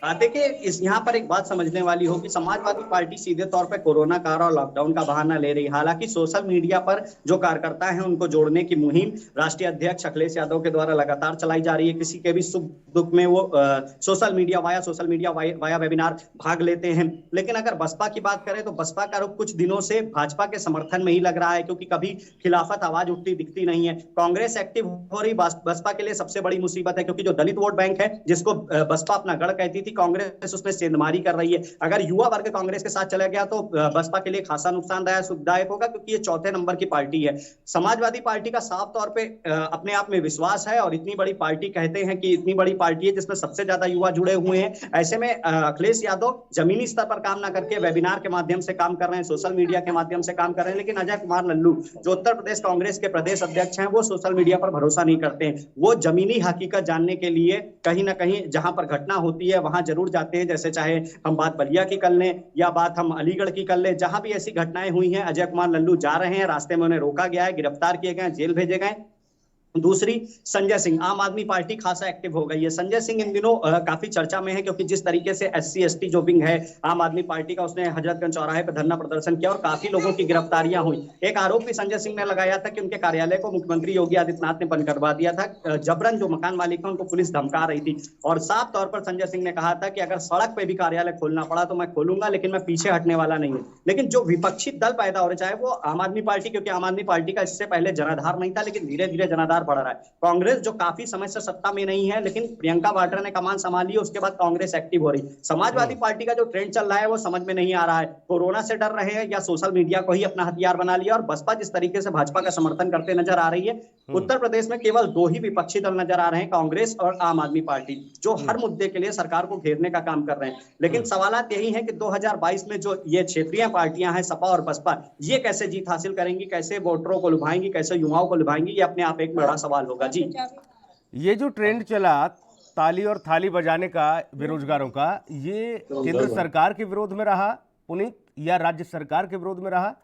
देखिए, इस यहाँ पर एक बात समझने वाली हो कि समाजवादी पार्टी सीधे तौर पर कोरोना काल और लॉकडाउन का बहाना ले रही है। हालांकि सोशल मीडिया पर जो कार्यकर्ता हैं उनको जोड़ने की मुहिम राष्ट्रीय अध्यक्ष अखिलेश यादव के द्वारा लगातार चलाई जा रही है। किसी के भी सुख दुख में वो सोशल मीडिया वाया वेबिनार भाग लेते हैं। लेकिन अगर बसपा की बात करें तो बसपा का रुख कुछ दिनों से भाजपा के समर्थन में ही लग रहा है, क्योंकि कभी खिलाफत आवाज उठती दिखती नहीं है। कांग्रेस एक्टिव हो रही बसपा के लिए सबसे बड़ी मुसीबत है, क्योंकि जो दलित वोट बैंक है जिसको बसपा अपना गढ़ कहती थी, कांग्रेस उसमें सेंधमारी कर रही है। अगर युवा वर्ग कांग्रेस के साथ चला गया तो बसपा के लिए खासा नुकसानदायक होगा, क्योंकि ये चौथे नंबर की पार्टी है। समाजवादी पार्टी का साफ तौर पे अपने आप में विश्वास है और इतनी बड़ी पार्टी कहते हैं कि इतनी बड़ी पार्टी है जिसमें सबसे ज्यादा युवा जुड़े हुए हैं। ऐसे में अखिलेश यादव जमीनी स्तर पर काम ना करके वेबिनार के माध्यम से काम कर रहे हैं, सोशल मीडिया के माध्यम से काम कर रहे हैं। लेकिन अजय कुमार लल्लू जो उत्तर प्रदेश कांग्रेस के प्रदेश अध्यक्ष हैं, वो सोशल मीडिया पर भरोसा नहीं करते हैं। वो जमीनी हकीकत जानने के लिए कहीं ना कहीं जहां पर घटना होती है वहां जरूर जाते हैं। जैसे चाहे हम बात बलिया की कर लें या बात हम अलीगढ़ की कर लें, जहां भी ऐसी घटनाएं हुई हैं अजय कुमार लल्लू जा रहे हैं, रास्ते में उन्हें रोका गया है, गिरफ्तार किए गए, जेल भेजे गए। दूसरी, संजय सिंह, आम आदमी पार्टी खासा एक्टिव हो गई है। संजय सिंह इन दिनों काफी चर्चा में है, क्योंकि जिस तरीके से SC ST जो विंग है आम आदमी पार्टी का, उसने हजरतगंज चौराहे पर धरना प्रदर्शन किया और काफी लोगों की गिरफ्तारियां हुई। एक आरोप भी संजय सिंह ने लगाया था कि उनके कार्यालय को मुख्यमंत्री योगी आदित्यनाथ ने बंद करवा दिया था। जबरन जो मकान मालिक है उनको पुलिस धमका रही थी और साफ तौर पर संजय सिंह ने कहा था कि अगर सड़क पे भी कार्यालय खोलना पड़ा तो मैं खोलूंगा, लेकिन मैं पीछे हटने वाला नहीं हूं। लेकिन जो विपक्षी दल पैदा हो रहे, चाहे वो आम आदमी पार्टी, क्योंकि आम आदमी पार्टी का इससे पहले जनाधार नहीं था, लेकिन धीरे धीरे जनाधार लगातार बढ़ रहा है। कांग्रेस जो काफी समय से सत्ता में नहीं है, लेकिन प्रियंका वाड्रा ने कमान संभाली है, उसके बाद कांग्रेस एक्टिव हो रही। समाजवादी पार्टी का जो ट्रेंड चल रहा है वो समझ में नहीं आ रहा है, कोरोना से डर रहे हैं या सोशल मीडिया को ही अपना हथियार बना लिया। और बसपा जिस तरीके से भाजपा का समर्थन करते नजर आ रही है, उत्तर प्रदेश में केवल 2 ही विपक्षी दल नजर आ रहे हैं, कांग्रेस और आम आदमी पार्टी, जो हर मुद्दे के लिए सरकार को घेरने का काम कर रहे हैं। लेकिन सवालात यही है कि 2022 में जो ये क्षेत्रीय पार्टियां हैं सपा और बसपा, ये कैसे जीत हासिल करेंगी, कैसे वोटरों को लुभाएंगी, कैसे युवाओं को लुभाएंगी, ये अपने आप एक बड़ा सवाल होगा। जी, ये जो ट्रेंड चला ताली और थाली बजाने का बेरोजगारों का, ये केंद्र सरकार के विरोध में रहा पुनीत या राज्य सरकार के विरोध में रहा?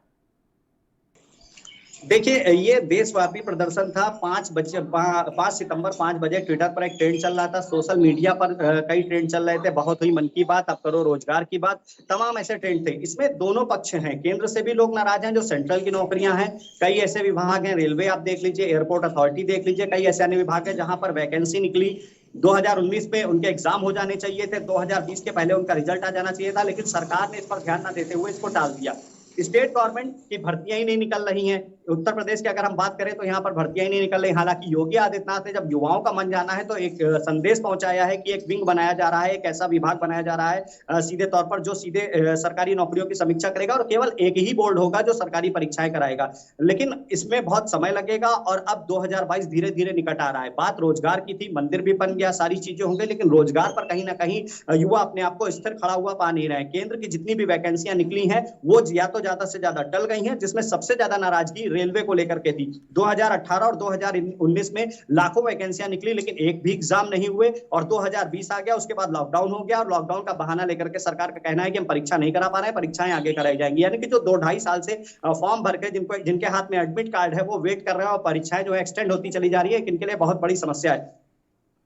देखिए, ये देशव्यापी प्रदर्शन था। 5 सितंबर 5 बजे ट्विटर पर एक ट्रेंड चल रहा था, सोशल मीडिया पर कई ट्रेंड चल रहे थे, बहुत हुई मन की बात, अब करो रोजगार की बात, तमाम ऐसे ट्रेंड थे। इसमें दोनों पक्ष हैं, केंद्र से भी लोग नाराज हैं जो सेंट्रल की नौकरियां हैं, कई ऐसे विभाग हैं, रेलवे आप देख लीजिए, एयरपोर्ट अथॉरिटी देख लीजिए, कई ऐसे अन्य विभाग हैं जहां पर वैकेंसी निकली 2019 में, उनके एग्जाम हो जाने चाहिए थे, 2020 के पहले उनका रिजल्ट आ जाना चाहिए था, लेकिन सरकार ने इस पर ध्यान न देते हुए इसको टाल दिया। स्टेट गवर्नमेंट की भर्तियां ही नहीं निकल रही हैं। उत्तर प्रदेश की अगर हम बात करें तो यहाँ पर भर्तियां ही नहीं निकल रही। हालांकि योगी आदित्यनाथ ने जब युवाओं का मन जाना है तो एक संदेश पहुंचाया है कि एक विंग बनाया जा रहा है, एक ऐसा विभाग बनाया जा रहा है सीधे तौर पर जो सीधे सरकारी नौकरियों की समीक्षा करेगा, और केवल एक ही बोर्ड होगा जो सरकारी परीक्षाएं कराएगा। लेकिन इसमें बहुत समय लगेगा और अब 2022 धीरे धीरे निकट आ रहा है। बात रोजगार की थी, मंदिर भी बन गया, सारी चीजें होंगी, लेकिन रोजगार पर कहीं ना कहीं युवा अपने आप को स्थिर खड़ा हुआ पा नहीं रहे। केंद्र की जितनी भी वैकेंसियां निकली हैं वो या तो ज्यादा से ज्यादा टल गई हैं, जिसमें सबसे ज्यादा नाराजगी रेलवे को लेकर के थी। 2018 और 2019 में लाखों वैकेंसियां निकली, लेकिन एक भी एग्जाम नहीं हुए, और 2020 आ गया, उसके बाद लॉकडाउन हो गया, और लॉकडाउन का बहाना लेकर के सरकार का कहना है कि हम परीक्षा नहीं करा पा रहे हैं, परीक्षाएं आगे कराई जाएंगी। यानी कि जो 2-2.5 साल से फॉर्म भर के जिनके हाथ में एडमिट कार्ड है वो वेट कर रहे हैं, और परीक्षाएं जो है एक्सटेंड होती चली जा रही है, इनके लिए बहुत बड़ी समस्या है।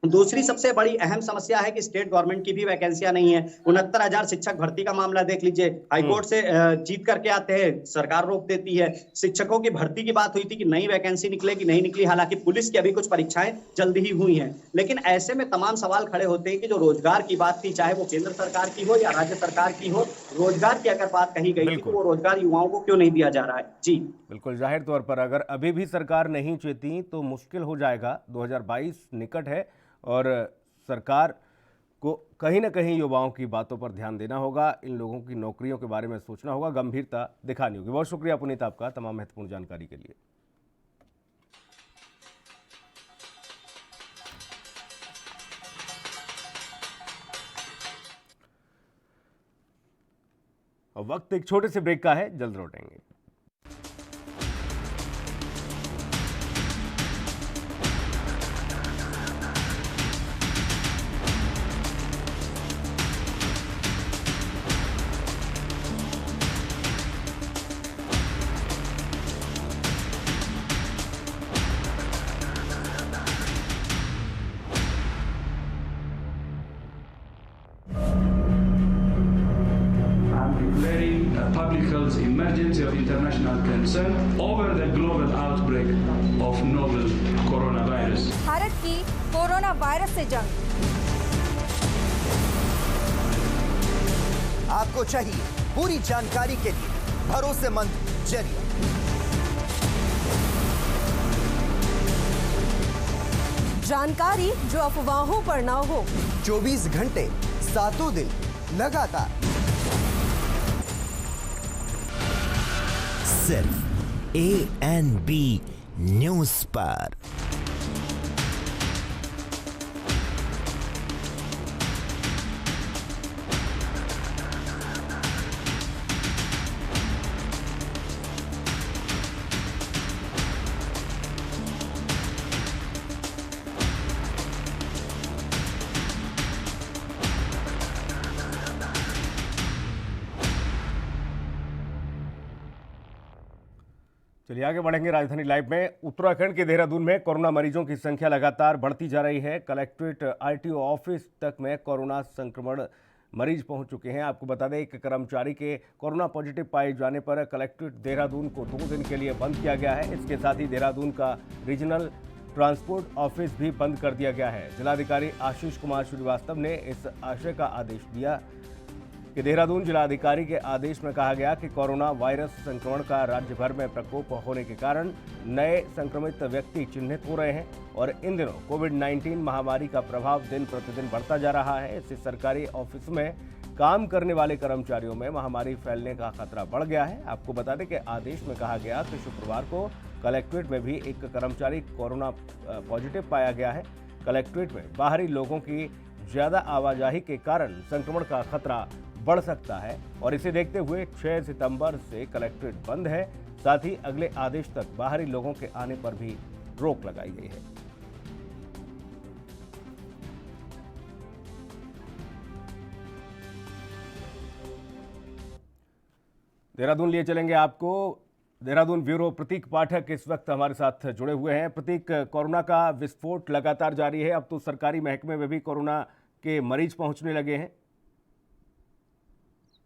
दूसरी सबसे बड़ी अहम समस्या है कि स्टेट गवर्नमेंट की भी वैकेंसियां नहीं है। 69,000 शिक्षक भर्ती का मामला देख लीजिए, हाईकोर्ट से जीत करके आते हैं, सरकार रोक देती है। शिक्षकों की भर्ती की बात हुई थी कि नई वैकेंसी निकलेगी, नहीं निकली। हालांकि पुलिस की अभी कुछ परीक्षाएं जल्दी ही हुई हैं, लेकिन ऐसे में तमाम सवाल खड़े होते हैं कि जो रोजगार की बात थी, चाहे वो केंद्र सरकार की हो या राज्य सरकार की हो, रोजगार की अगर बात कही गई तो वो रोजगार युवाओं को क्यों नहीं दिया जा रहा है। जी बिल्कुल, जाहिर तौर पर अगर अभी भी सरकार नहीं चेती तो मुश्किल हो जाएगा। 2022 निकट है और सरकार को कहीं ना कहीं युवाओं की बातों पर ध्यान देना होगा, इन लोगों की नौकरियों के बारे में सोचना होगा, गंभीरता दिखानी होगी। बहुत शुक्रिया पुनीत आपका तमाम महत्वपूर्ण जानकारी के लिए। अब वक्त एक छोटे से ब्रेक का है, जल्द लौटेंगे। Public health emergency of international concern over the global outbreak of novel coronavirus. Bharat की कोरोना वायरस से जंग। आपको चाहिए पूरी जानकारी के लिए भरोसेमंद जरिया। जानकारी जो अफवाहों पर ना हो। 24 घंटे 7 दिन लगातार सिर्फ ANB न्यूज पर। चलिए आगे बढ़ेंगे राजधानी लाइव में। उत्तराखंड के देहरादून में कोरोना मरीजों की संख्या लगातार बढ़ती जा रही है। कलेक्ट्रेट RTO ऑफिस तक में कोरोना संक्रमण मरीज पहुंच चुके हैं। आपको बता दें, एक कर्मचारी के कोरोना पॉजिटिव पाए जाने पर कलेक्ट्रेट देहरादून को 2 दिन के लिए बंद किया गया है। इसके साथ ही देहरादून का रीजनल ट्रांसपोर्ट ऑफिस भी बंद कर दिया गया है। जिलाधिकारी आशीष कुमार श्रीवास्तव ने इस आशय का आदेश दिया कि देहरादून जिलाधिकारी के आदेश में कहा गया कि कोरोना वायरस संक्रमण का राज्य भर में प्रकोप होने के कारण नए संक्रमित व्यक्ति चिन्हित हो रहे हैं और इन दिनों कोविड-19 महामारी का प्रभाव दिन प्रतिदिन बढ़ता जा रहा है। इससे सरकारी ऑफिस में काम करने वाले कर्मचारियों में महामारी फैलने का खतरा बढ़ गया है। आपको बता दें कि आदेश में कहा गया कि शुक्रवार को कलेक्ट्रेट में भी एक कर्मचारी कोरोना पॉजिटिव पाया गया है। कलेक्ट्रेट में बाहरी लोगों की ज्यादा आवाजाही के कारण संक्रमण का खतरा बढ़ सकता है और इसे देखते हुए 6 सितंबर से कलेक्ट्रेट बंद है। साथ ही अगले आदेश तक बाहरी लोगों के आने पर भी रोक लगाई गई है। देहरादून लिए चलेंगे आपको। देहरादून ब्यूरो प्रतीक पाठक इस वक्त हमारे साथ जुड़े हुए हैं। प्रतीक, कोरोना का विस्फोट लगातार जारी है, अब तो सरकारी महकमे में भी कोरोना के मरीज पहुंचने लगे हैं।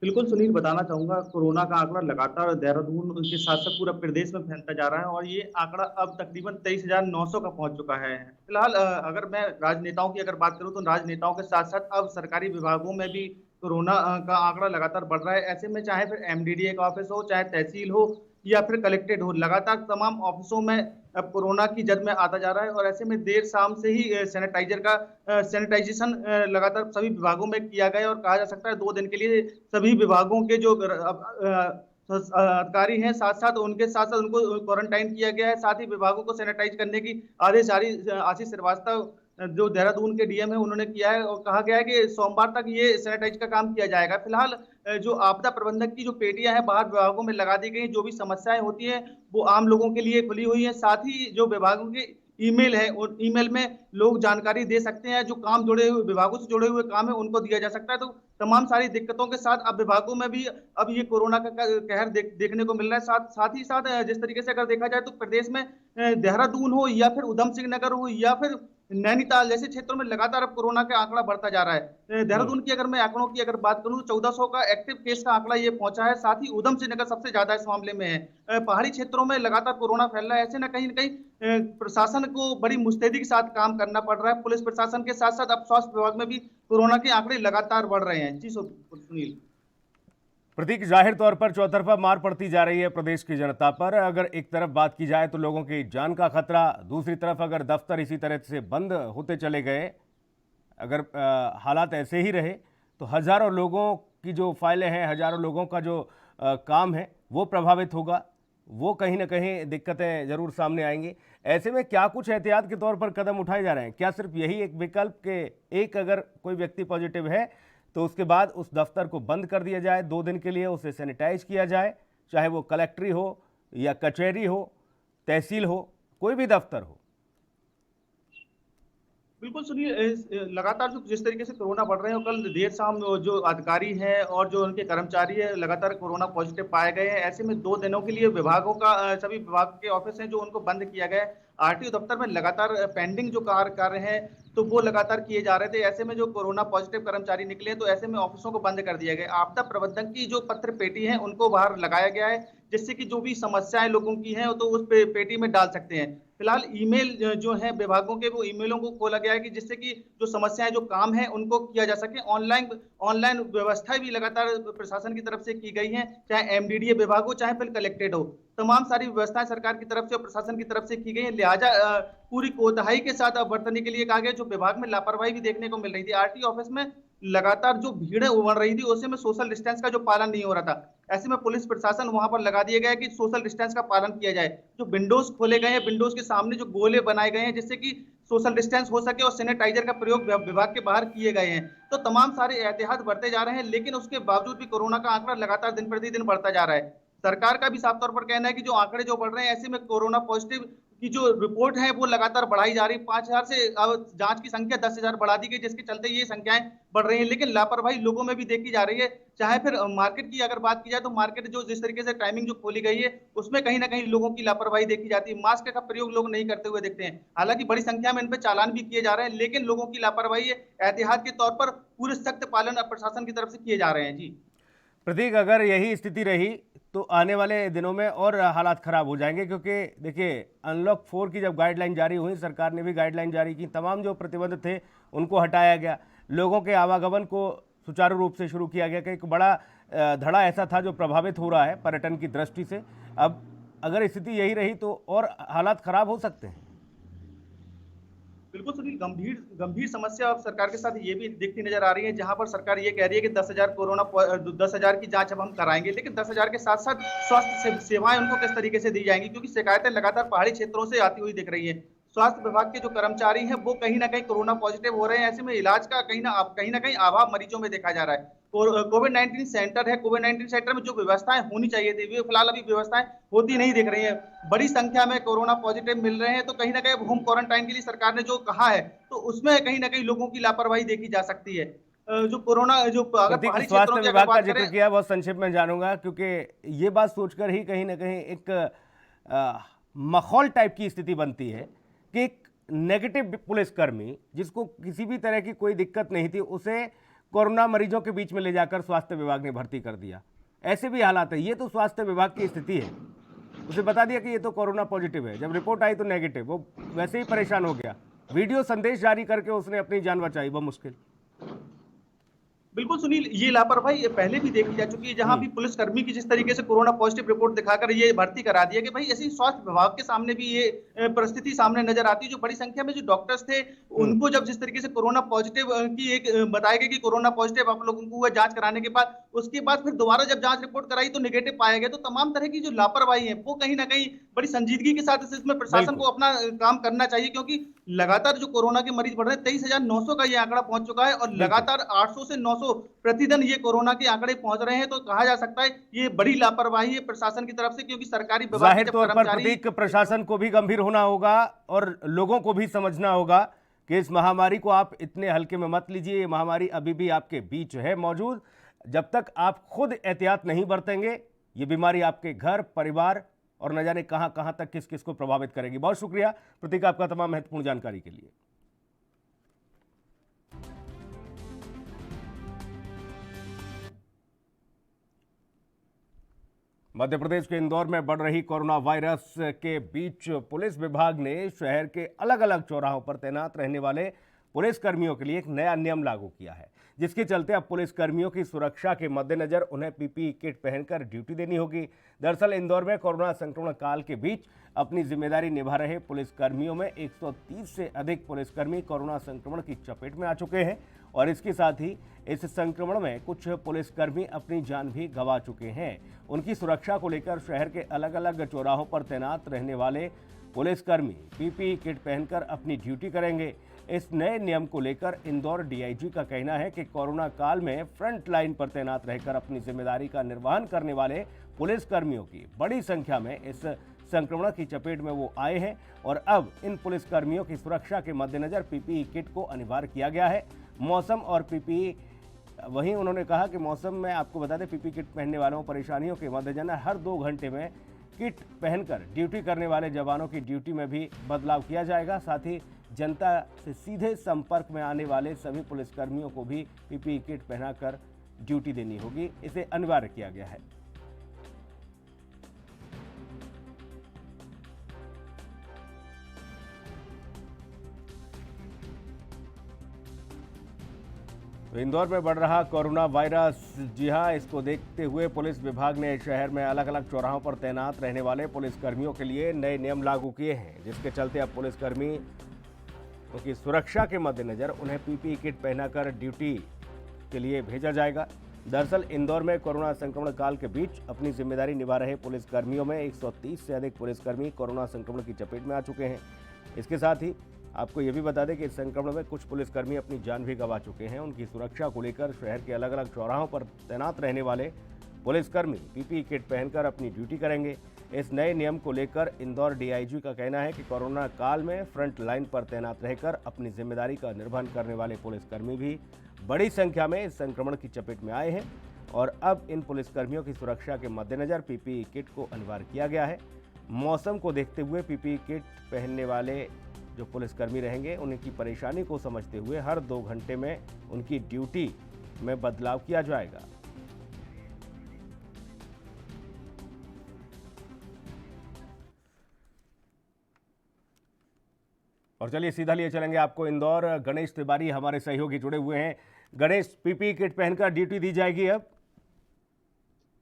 बिल्कुल सुनील, बताना चाहूंगा कोरोना का आंकड़ा लगातार देहरादून के साथ साथ पूरा प्रदेश में फैलता जा रहा है और ये आंकड़ा अब तकरीबन 23,900 का पहुंच चुका है। फिलहाल अगर मैं राजनेताओं की अगर बात करूं तो राजनेताओं के साथ साथ अब सरकारी विभागों में भी कोरोना का आंकड़ा लगातार बढ़ रहा है। ऐसे में चाहे फिर एमडीडीए का ऑफिस हो, चाहे तहसील हो या फिर कलेक्ट्रेट हो, लगातार तमाम ऑफिसों में अब कोरोना की जद में आता जा रहा है और ऐसे में देर शाम से ही सैनिटाइजेशन लगातार सभी विभागों में किया गया और कहा जा सकता है 2 दिन के लिए सभी विभागों के जो अधिकारी हैं साथ साथ उनको क्वारंटाइन किया गया है। साथ ही विभागों को सैनिटाइज करने की आदेश जारी आशीष श्रीवास्तव जो देहरादून के डीएम है उन्होंने किया है और कहा गया है कि सोमवार तक ये सैनिटाइज का काम किया जाएगा। फिलहाल जो आपदा प्रबंधक की जो पेटियां हैं बाहर विभागों में लगा दी गई, जो भी समस्याएं होती हैं वो आम लोगों के लिए खुली हुई है। साथ ही जो विभागों के ईमेल है और ईमेल में लोग जानकारी दे सकते हैं, जो काम जुड़े हुए विभागों से जुड़े हुए काम है उनको दिया जा सकता है। तो तमाम सारी दिक्कतों के साथ अब विभागों में भी अब ये कोरोना का कहर देखने को मिल रहा है। साथ ही साथ जिस तरीके से अगर देखा जाए तो प्रदेश में देहरादून हो या फिर उधम सिंह नगर हो या फिर नैनीताल जैसे क्षेत्रों में लगातार अब कोरोना का आंकड़ा बढ़ता जा रहा है। देहरादून की अगर मैं आंकड़ों की अगर बात करूं तो 1400 का एक्टिव केस का आंकड़ा ये पहुंचा है। साथ ही उधम सिंह नगर सबसे ज्यादा इस मामले में है। पहाड़ी क्षेत्रों में लगातार कोरोना फैल रहा है। ऐसे न कहीं प्रशासन को बड़ी मुस्तैदी के साथ काम करना पड़ रहा है। पुलिस प्रशासन के साथ साथ अब स्वास्थ्य विभाग में भी कोरोना के आंकड़े लगातार बढ़ रहे हैं। जी सुनील। प्रतीक, जाहिर तौर पर चौतरफा मार पड़ती जा रही है प्रदेश की जनता पर। अगर एक तरफ बात की जाए तो लोगों की जान का खतरा, दूसरी तरफ अगर दफ्तर इसी तरह से बंद होते चले गए, अगर हालात ऐसे ही रहे तो हजारों लोगों की जो फाइलें हैं, हजारों लोगों का जो काम है वो प्रभावित होगा, वो कहीं ना कहीं दिक्कतें जरूर सामने आएंगी। ऐसे में क्या कुछ एहतियात के तौर पर कदम उठाए जा रहे हैं? क्या सिर्फ यही एक विकल्प के एक अगर कोई व्यक्ति पॉजिटिव है तो उसके बाद उस दफ्तर को बंद कर दिया जाए, 2 दिन के लिए उसे सैनिटाइज किया जाए, चाहे वो कलेक्ट्री हो या कचहरी हो, तहसील हो, कोई भी दफ्तर हो? बिल्कुल सुनिए, लगातार जो जिस तरीके से कोरोना बढ़ रहे हैं, कल देर शाम जो अधिकारी हैं और जो उनके कर्मचारी है लगातार कोरोना पॉजिटिव पाए गए हैं। ऐसे में 2 दिनों के लिए विभागों का सभी विभाग के ऑफिस हैं जो उनको बंद किया गया है। आरटीओ दफ्तर में लगातार पेंडिंग जो कार्य हैं तो वो लगातार किए जा रहे थे। ऐसे में जो कोरोना पॉजिटिव कर्मचारी निकले तो ऐसे में ऑफिसों को बंद कर दिया गया। आपदा प्रबंधन की जो पत्र पेटी है उनको बाहर लगाया गया है, जिससे कि जो भी समस्याएं लोगों की हैं तो उस पेटी में डाल सकते हैं। फिलहाल ईमेल जो है विभागों के वो ईमेलों को खोला गया है कि जिससे कि जो समस्याएं जो काम है उनको किया जा सके। ऑनलाइन व्यवस्था भी लगातार प्रशासन की तरफ से की गई है, चाहे एमडीडीए विभाग हो चाहे फिर कलेक्ट्रेट हो। तमाम सारी व्यवस्थाएं सरकार की तरफ से और प्रशासन की तरफ से की गई है। लिहाजा पूरी कोताही के साथ अब बरतने के लिए कहा गया। जो विभाग में लापरवाही भी देखने को मिल रही थी, आरटीओ ऑफिस में लगातार जो भीड़ उमड़ रही थी उसमें सोशल डिस्टेंस का जो पालन नहीं हो रहा था। ऐसे में पुलिस प्रशासन वहां पर लगा दिया गया कि सोशल डिस्टेंस का पालन किया जाए। जो विंडोज खोले गए हैं, विंडोज के सामने जो गोले बनाए गए हैं जिससे कि सोशल डिस्टेंस हो सके और सैनिटाइजर का प्रयोग विभाग के बाहर किए गए हैं। तो तमाम सारे एहतियात बरते जा रहे हैं, लेकिन उसके बावजूद भी कोरोना का आंकड़ा लगातार दिन प्रतिदिन बढ़ता जा रहा है। सरकार का भी साफ तौर पर कहना है कि जो आंकड़े जो बढ़ रहे हैं, ऐसे में कोरोना पॉजिटिव की जो रिपोर्ट है वो लगातार बढ़ाई जा रही है। 5,000 से जांच की संख्या 10,000 बढ़ा दी गई, जिसके चलते ये संख्याएं बढ़ रही हैं। लेकिन लापरवाही लोगों में भी देखी जा रही है। चाहे फिर मार्केट की अगर बात की जाए तो मार्केट जो जिस तरीके से टाइमिंग जो खोली गई है उसमें कहीं ना कहीं लोगों की लापरवाही देखी जाती है। मास्क का प्रयोग लोग नहीं करते हुए दिखते हैं। हालांकि बड़ी संख्या में इन पर चालान भी किए जा रहे हैं, लेकिन लोगों की लापरवाही एहतियात के तौर पर पूरे सख्त पालन प्रशासन की तरफ से किए जा रहे हैं। जी प्रतीक, अगर यही स्थिति रही तो आने वाले दिनों में और हालात खराब हो जाएंगे, क्योंकि देखिए अनलॉक 4 की जब गाइडलाइन जारी हुई, सरकार ने भी गाइडलाइन जारी की, तमाम जो प्रतिबंध थे उनको हटाया गया, लोगों के आवागमन को सुचारू रूप से शुरू किया गया कि एक बड़ा धड़ा ऐसा था जो प्रभावित हो रहा है पर्यटन की दृष्टि से। अब अगर स्थिति यही रही तो और हालात खराब हो सकते हैं। बिल्कुल सुनील, गंभीर गंभीर समस्या अब सरकार के साथ ये भी दिखती नजर आ रही है, जहां पर सरकार ये कह रही है कि 10,000 की जांच अब हम कराएंगे, लेकिन 10,000 के साथ साथ स्वास्थ्य सेवाएं उनको किस तरीके से दी जाएंगी, क्योंकि शिकायतें लगातार पहाड़ी क्षेत्रों से आती हुई दिख रही है। स्वास्थ्य विभाग के जो कर्मचारी हैं वो कहीं ना कहीं कोरोना पॉजिटिव हो रहे हैं। ऐसे में इलाज का कहीं ना कहीं अभाव मरीजों में देखा जा रहा है। कोविड 19 सेंटर है, कोविड 19 सेंटर में जो व्यवस्थाएं होनी चाहिए थी वे फिलहाल अभी व्यवस्थाएं होती नहीं दिख रही है। बड़ी संख्या में कोरोना पॉजिटिव मिल रहे हैं, तो कहीं ना कहीं होम क्वारंटाइन के लिए सरकार ने जो कहा है तो उसमें कहीं ना कहीं लोगों की लापरवाही देखी जा सकती है। जो कोरोना जो अगर प्रतीक, पहाड़ी स्वास्थ्य क्षेत्रों की विभाग अगर का बात जिक्र करें, किया, बहुत संक्षिप्त में जानूंगा, क्योंकि ये बात सोचकर ही कहीं ना कहीं एक माहौल टाइप की स्थिति बनती है कि एक नेगेटिव पुलिसकर्मी जिसको किसी भी तरह की कोई दिक्कत नहीं थी उसे कोरोना मरीजों के बीच में ले जाकर स्वास्थ्य विभाग ने भर्ती कर दिया। ऐसे भी हालात है। ये तो स्वास्थ्य विभाग की स्थिति है। उसे बता दिया कि ये तो कोरोना पॉजिटिव है, जब रिपोर्ट आई तो नेगेटिव, वो वैसे ही परेशान हो गया। वीडियो संदेश जारी करके उसने अपनी जान बचाई बमुश्किल। बिल्कुल सुनील, ये लापरवाही पहले भी देखी जा चुकी है, जहां भी पुलिसकर्मी की जिस तरीके से कोरोना पॉजिटिव रिपोर्ट दिखाकर ये भर्ती करा दिया कि भाई ऐसी स्वास्थ्य विभाग के सामने भी ये परिस्थिति सामने नजर आती है। जो बड़ी संख्या में जो डॉक्टर्स थे उनको जब जिस तरीके से कोरोना पॉजिटिव की एक बताया गया कि कोरोना पॉजिटिव आप लोगों को हुआ, जांच कराने के बाद उसके बाद फिर दोबारा जब जांच रिपोर्ट कराई तो निगेटिव पाया गया। तो तमाम तरह की जो लापरवाही है वो कहीं ना कहीं बड़ी संजीदगी के साथ इसमें प्रशासन को अपना काम करना चाहिए, क्योंकि लगातार जो कोरोना के मरीज बढ़ रहे हैं, 23,900 का ये आंकड़ा पहुंच चुका है और लगातार 800 से 900 प्रतिदिन ये कोरोना के आंकड़े पहुंच रहे हैं। तो कहा जा सकता है ये बड़ी लापरवाही है प्रशासन की तरफ से, क्योंकि सरकारी विभाग जाहिर के जब तौर पर कर्मचारी प्रतीक, प्रशासन को भी गंभीर होना होगा और लोगों को भी समझना होगा कि इस महामारी को आप इतने हल्के में मत लीजिए। ये महामारी अभी भी आपके बीच है मौजूद। जब तक आप खुद एहतियात नहीं बरतेंगे ये बीमारी आपके घर, परिवार और न जाने कहां कहां तक किस किस को प्रभावित करेगी। बहुत शुक्रिया प्रतीक आपका तमाम महत्वपूर्ण जानकारी के लिए। मध्य प्रदेश के इंदौर में बढ़ रही कोरोना वायरस के बीच पुलिस विभाग ने शहर के अलग अलग चौराहों पर तैनात रहने वाले पुलिसकर्मियों के लिए एक नया नियम लागू किया है, जिसके चलते अब पुलिसकर्मियों की सुरक्षा के मद्देनजर उन्हें पीपीई किट पहनकर ड्यूटी देनी होगी। दरअसल इंदौर में कोरोना संक्रमण काल के बीच अपनी जिम्मेदारी निभा रहे पुलिसकर्मियों में 130 से अधिक पुलिसकर्मी कोरोना संक्रमण की चपेट में आ चुके हैं और इसके साथ ही इस संक्रमण में कुछ पुलिसकर्मी अपनी जान भी गंवा चुके हैं। उनकी सुरक्षा को लेकर शहर के अलग अलग चौराहों पर तैनात रहने वाले पुलिसकर्मी पीपीई किट पहनकर अपनी ड्यूटी करेंगे। इस नए नियम को लेकर इंदौर डीआईजी का कहना है कि कोरोना काल में फ्रंट लाइन पर तैनात रहकर अपनी जिम्मेदारी का निर्वहन करने वाले पुलिसकर्मियों की बड़ी संख्या में इस संक्रमण की चपेट में वो आए हैं और अब इन पुलिसकर्मियों की सुरक्षा के मद्देनजर पीपीई किट को अनिवार्य किया गया है। मौसम और पीपीई, वहीं उन्होंने कहा कि मौसम में आपको बता दें पीपीई किट पहनने वालों परेशानियों के मद्देनजर हर 2 घंटे में किट पहनकर ड्यूटी करने वाले जवानों की ड्यूटी में भी बदलाव किया जाएगा। साथ ही जनता से सीधे संपर्क में आने वाले सभी पुलिसकर्मियों को भी पीपीई किट पहनाकर ड्यूटी देनी होगी। इसे अनिवार्य किया गया है। तो इंदौर में बढ़ रहा कोरोना वायरस, जी हां, इसको देखते हुए पुलिस विभाग ने शहर में अलग अलग चौराहों पर तैनात रहने वाले पुलिसकर्मियों के लिए नए नियम लागू किए हैं, जिसके चलते अब पुलिसकर्मी उनकी सुरक्षा के मद्देनजर उन्हें पीपीई किट पहनाकर ड्यूटी के लिए भेजा जाएगा। दरअसल इंदौर में कोरोना संक्रमण काल के बीच अपनी जिम्मेदारी निभा रहे पुलिसकर्मियों में 130 से अधिक पुलिसकर्मी कोरोना संक्रमण की चपेट में आ चुके हैं। इसके साथ ही आपको ये भी बता दें कि इस संक्रमण में कुछ पुलिसकर्मी अपनी जान भी गंवा चुके हैं। उनकी सुरक्षा को लेकर शहर के अलग अलग चौराहों पर तैनात रहने वाले पुलिसकर्मी पीपीई किट पहनकर अपनी ड्यूटी करेंगे। इस नए नियम को लेकर इंदौर डीआईजी का कहना है कि कोरोना काल में फ्रंट लाइन पर तैनात रहकर अपनी जिम्मेदारी का निर्वहन करने वाले पुलिसकर्मी भी बड़ी संख्या में इस संक्रमण की चपेट में आए हैं और अब इन पुलिसकर्मियों की सुरक्षा के मद्देनजर पीपीई किट को अनिवार्य किया गया है। मौसम को देखते हुए पीपीई किट पहनने वाले जो पुलिसकर्मी रहेंगे उनकी परेशानी को समझते हुए हर 2 घंटे में उनकी ड्यूटी में बदलाव किया जाएगा। और चलिए सीधा लिए चलेंगे आपको इंदौर। गणेश तिवारी हमारे सहयोगी जुड़े हुए हैं। गणेश, पीपीई किट पहनकर ड्यूटी दी जाएगी अब?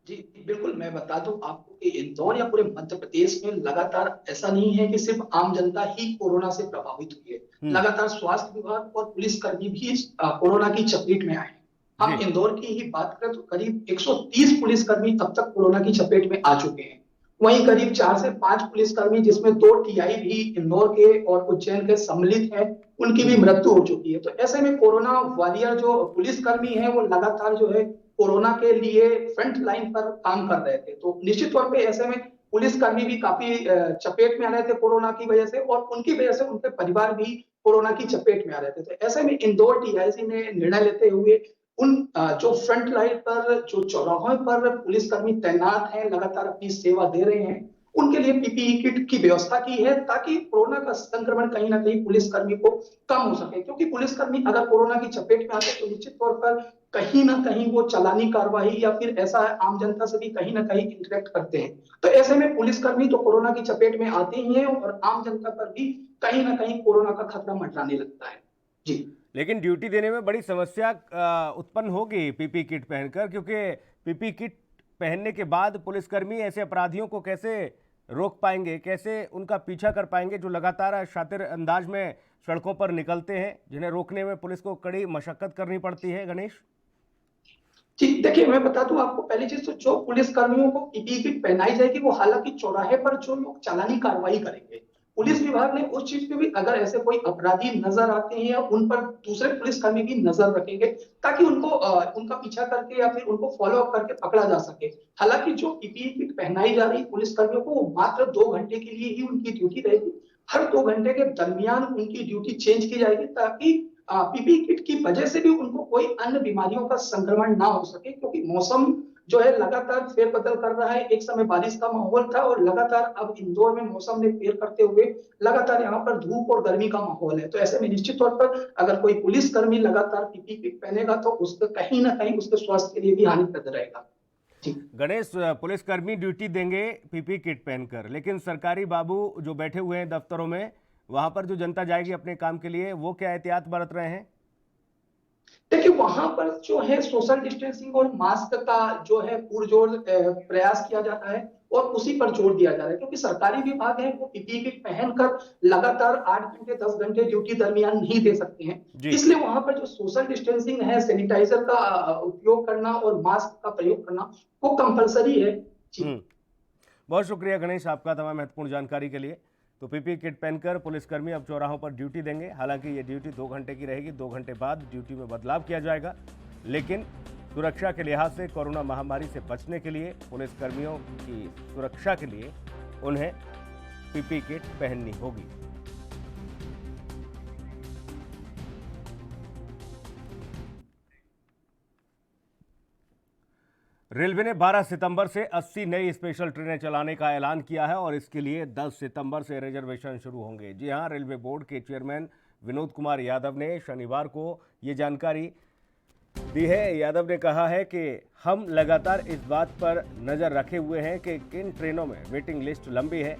जी बिल्कुल, मैं बता दूं आपको कि इंदौर या पूरे मध्य प्रदेश में लगातार ऐसा नहीं है कि सिर्फ आम जनता ही कोरोना से प्रभावित हुई है। लगातार स्वास्थ्य विभाग और पुलिसकर्मी भी कोरोना की चपेट में आए हैं। हम इंदौर की ही बात करें तो करीब 130 पुलिसकर्मी अब तक कोरोना की चपेट में आ चुके हैं। वहीं करीब 4 से 5 पुलिसकर्मी, जिसमें 2 टीआई भी इंदौर के और उज्जैन के सम्मिलित हैं, उनकी भी मृत्यु हो चुकी है। तो ऐसे में कोरोना वॉरियर जो पुलिसकर्मी हैं, वो लगातार जो है कोरोना के लिए फ्रंट लाइन पर काम कर रहे थे। तो निश्चित तौर पे ऐसे में पुलिसकर्मी भी काफी चपेट में आ रहे थे कोरोना की वजह से, और उनकी वजह से उनके परिवार भी कोरोना की चपेट में आ रहे थे। तो ऐसे में इंदौर टीआईजी ने निर्णय लेते हुए उन जो फ्रंट लाइन पर, जो चौराहों पर पुलिसकर्मी तैनात हैं, लगातार अपनी सेवा दे रहे हैं, उनके लिए पीपीई किट की व्यवस्था की है, ताकि कोरोना का संक्रमण कहीं ना कहीं पुलिसकर्मी को कम हो सके। क्योंकि पुलिसकर्मी अगर कोरोना की चपेट में आते तो निश्चित तौर पर कहीं ना कहीं वो चालानी कार्रवाई या फिर ऐसा आम जनता से भी कहीं ना कहीं इंटरेक्ट करते हैं। तो ऐसे में पुलिसकर्मी तो कोरोना की चपेट में आते ही हैं, और आम जनता पर भी कहीं ना कहीं कोरोना का खतरा मंडराने लगता है। जी, लेकिन ड्यूटी देने में बड़ी समस्या उत्पन्न होगी पीपी किट पहनकर, क्योंकि पीपी किट पहनने के बाद पुलिसकर्मी ऐसे अपराधियों को कैसे रोक पाएंगे, कैसे उनका पीछा कर पाएंगे जो लगातार शातिर अंदाज में सड़कों पर निकलते हैं, जिन्हें रोकने में पुलिस को कड़ी मशक्कत करनी पड़ती है? गणेश जी देखिए, मैं बता दूं आपको, पहली चीज तो जो पुलिसकर्मियों को पीपीई किट पहनाई जाएगी, वो हालांकि चौराहे पर जो लोग चालानी कार्रवाई करेंगे, पुलिस विभाग ने उस चीज पे भी, अगर ऐसे कोई अपराधी नजर आते हैं, उन पर दूसरे पुलिसकर्मी भी नजर रखेंगे, ताकि उनको उनका पीछा करके या फिर उनको फॉलो अप करके पकड़ा जा सके। हालांकि जो पीपीई किट पहनाई जा रही पुलिसकर्मियों को, वो मात्र 2 घंटे के लिए ही उनकी ड्यूटी रहेगी। हर 2 घंटे के दरमियान उनकी ड्यूटी चेंज की जाएगी, ताकि पीपीई किट की वजह से भी उनको कोई अन्य बीमारियों का संक्रमण ना हो सके। क्योंकि मौसम जो है लगातार फेरबदल कर रहा है। एक समय बारिश का माहौल था, और लगातार अब इंदौर में मौसम ने फेर करते हुए लगातार यहाँ पर धूप और गर्मी का माहौल है। तो ऐसे में निश्चित तौर पर अगर कोई पुलिसकर्मी लगातार पीपीई किट पहनेगा, तो उसका कहीं ना कहीं उसके स्वास्थ्य के लिए भी हानिप्रद रहेगा। गणेश, पुलिसकर्मी ड्यूटी देंगे पीपी किट पहनकर, लेकिन सरकारी बाबू जो बैठे हुए हैं दफ्तरों में, वहां पर जो जनता जाएगी अपने काम के लिए, वो क्या एहतियात बरत रहे हैं? देखिए, वहां पर जो है सोशल डिस्टेंसिंग और मास्क का जो है पुरजोर प्रयास किया जाता है, और उसी पर जोर दिया जा रहा है। क्योंकि सरकारी विभाग है, वो पीपीई किट पहनकर लगातार 8 घंटे 10 घंटे ड्यूटी दरमियान नहीं दे सकते हैं। इसलिए वहां पर जो सोशल डिस्टेंसिंग है, सैनिटाइजर का उपयोग करना और मास्क का प्रयोग करना, वो कंपलसरी है। बहुत शुक्रिया गणेश आपका तमाम महत्वपूर्ण जानकारी के लिए। तो पीपी किट पहनकर पुलिसकर्मी अब चौराहों पर ड्यूटी देंगे। हालांकि ये ड्यूटी 2 घंटे की रहेगी, 2 घंटे बाद ड्यूटी में बदलाव किया जाएगा, लेकिन सुरक्षा के लिहाज से, कोरोना महामारी से बचने के लिए, पुलिसकर्मियों की सुरक्षा के लिए उन्हें पीपी किट पहननी होगी। रेलवे ने 12 सितंबर से 80 नई स्पेशल ट्रेनें चलाने का ऐलान किया है, और इसके लिए 10 सितंबर से रिजर्वेशन शुरू होंगे। जी हां, रेलवे बोर्ड के चेयरमैन विनोद कुमार यादव ने शनिवार को ये जानकारी दी है। यादव ने कहा है कि हम लगातार इस बात पर नज़र रखे हुए हैं कि किन ट्रेनों में वेटिंग लिस्ट लंबी है,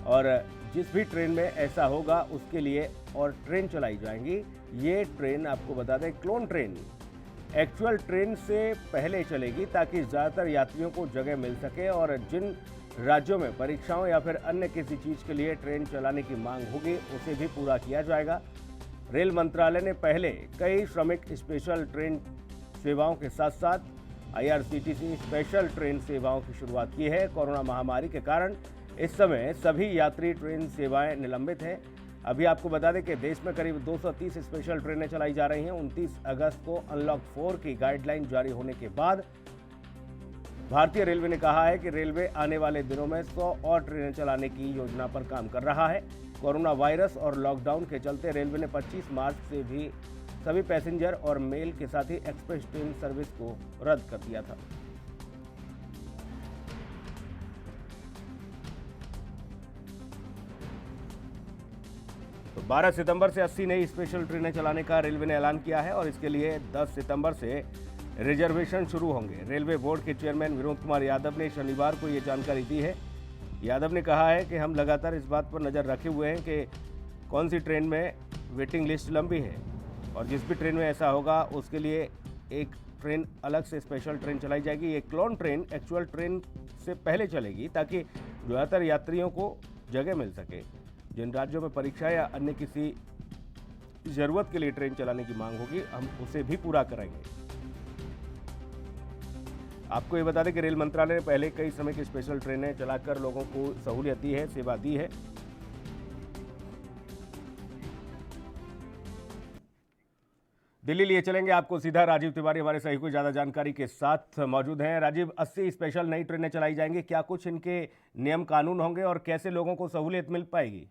और जिस भी ट्रेन में ऐसा होगा उसके लिए और ट्रेन चलाई जाएंगी। ये ट्रेन, आपको बता दें, क्लोन ट्रेन एक्चुअल ट्रेन से पहले चलेगी, ताकि ज़्यादातर यात्रियों को जगह मिल सके, और जिन राज्यों में परीक्षाओं या फिर अन्य किसी चीज़ के लिए ट्रेन चलाने की मांग होगी, उसे भी पूरा किया जाएगा। रेल मंत्रालय ने पहले कई श्रमिक स्पेशल ट्रेन सेवाओं के साथ साथ आईआरसीटीसी स्पेशल ट्रेन सेवाओं की शुरुआत की है। कोरोना महामारी के कारण इस समय सभी यात्री ट्रेन सेवाएं निलंबित हैं। अभी आपको बता दें कि देश में करीब 230 स्पेशल ट्रेनें चलाई जा रही हैं। 29 अगस्त को अनलॉक 4 की गाइडलाइन जारी होने के बाद भारतीय रेलवे ने कहा है कि रेलवे आने वाले दिनों में 100 और ट्रेनें चलाने की योजना पर काम कर रहा है। कोरोना वायरस और लॉकडाउन के चलते रेलवे ने 25 मार्च से भी सभी पैसेंजर और मेल के साथ ही एक्सप्रेस ट्रेन सर्विस को रद्द कर दिया था। तो 12 सितंबर से 80 नई स्पेशल ट्रेनें चलाने का रेलवे ने ऐलान किया है, और इसके लिए 10 सितंबर से रिजर्वेशन शुरू होंगे। रेलवे बोर्ड के चेयरमैन विनोद कुमार यादव ने शनिवार को ये जानकारी दी है। यादव ने कहा है कि हम लगातार इस बात पर नज़र रखे हुए हैं कि कौन सी ट्रेन में वेटिंग लिस्ट लंबी है, और जिस भी ट्रेन में ऐसा होगा उसके लिए एक ट्रेन अलग से स्पेशल ट्रेन चलाई जाएगी। ये क्लोन ट्रेन एक्चुअल ट्रेन से पहले चलेगी ताकि ज़्यादातर यात्रियों को जगह मिल सके। जिन राज्यों में परीक्षा या अन्य किसी ज़रूरत के लिए ट्रेन चलाने की मांग होगी, हम उसे भी पूरा करेंगे। आपको ये बता दें कि रेल मंत्रालय ने पहले कई समय की स्पेशल ट्रेनें चलाकर लोगों को सहूलियत दी है, सेवा दी है। दिल्ली लिए चलेंगे आपको सीधा। राजीव तिवारी हमारे सहयोगी ज़्यादा जानकारी के साथ मौजूद हैं। राजीव, 80 स्पेशल नई ट्रेनें चलाई जाएंगी, क्या कुछ इनके नियम कानून होंगे और कैसे लोगों को सहूलियत मिल पाएगी?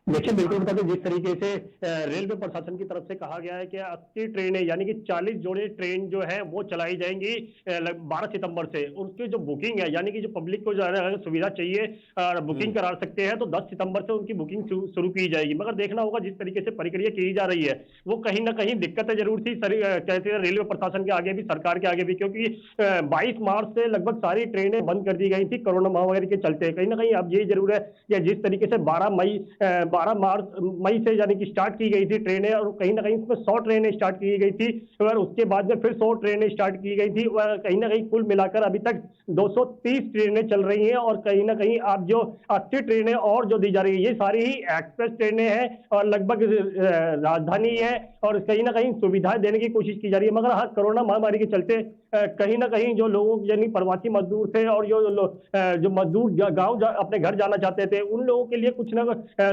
देखिए, बिल्कुल बता दें, जिस तरीके से रेलवे प्रशासन की तरफ से कहा गया है कि 80 ट्रेनें यानी कि 40 जोड़े ट्रेन जो है वो चलाई जाएंगी 12 सितंबर से। उसकी जो बुकिंग है यानी कि जो पब्लिक को जो सुविधा चाहिए बुकिंग करा सकते हैं, तो 10 सितंबर से उनकी बुकिंग शुरू की जाएगी। मगर देखना होगा जिस तरीके से प्रक्रिया की जा रही है वो कहीं ना कहीं दिक्कतें जरूर थी कहते हैं रेलवे प्रशासन के आगे भी, सरकार के आगे भी, क्योंकि 22 मार्च से लगभग सारी ट्रेनें बंद कर दी गई थी कोरोना महामारी के चलते। कहीं ना कहीं अब ये जरूर है कि जिस तरीके से 12 मई से यानी कि स्टार्ट की गई थी ट्रेनें, और कहीं ना कहीं उसमें 100 ट्रेनें स्टार्ट की गई थी और उसके बाद में फिर 100 ट्रेनें स्टार्ट की गई थी। कहीं ना कहीं कुल मिलाकर अभी तक 230 ट्रेनें चल रही हैं और कहीं ना कहीं अब जो 80 ट्रेनें और जो दी जा रही है ये सारी ही एक्सप्रेस ट्रेनें हैं और लगभग राजधानी है और कहीं ना कहीं सुविधाएं देने की कोशिश की जा रही है। मगर हाँ, कोरोना महामारी के चलते कहीं ना कहीं जो लोग यानी प्रवासी मजदूर थे और जो मजदूर गांव अपने घर जाना चाहते थे उन लोगों के लिए कुछ ना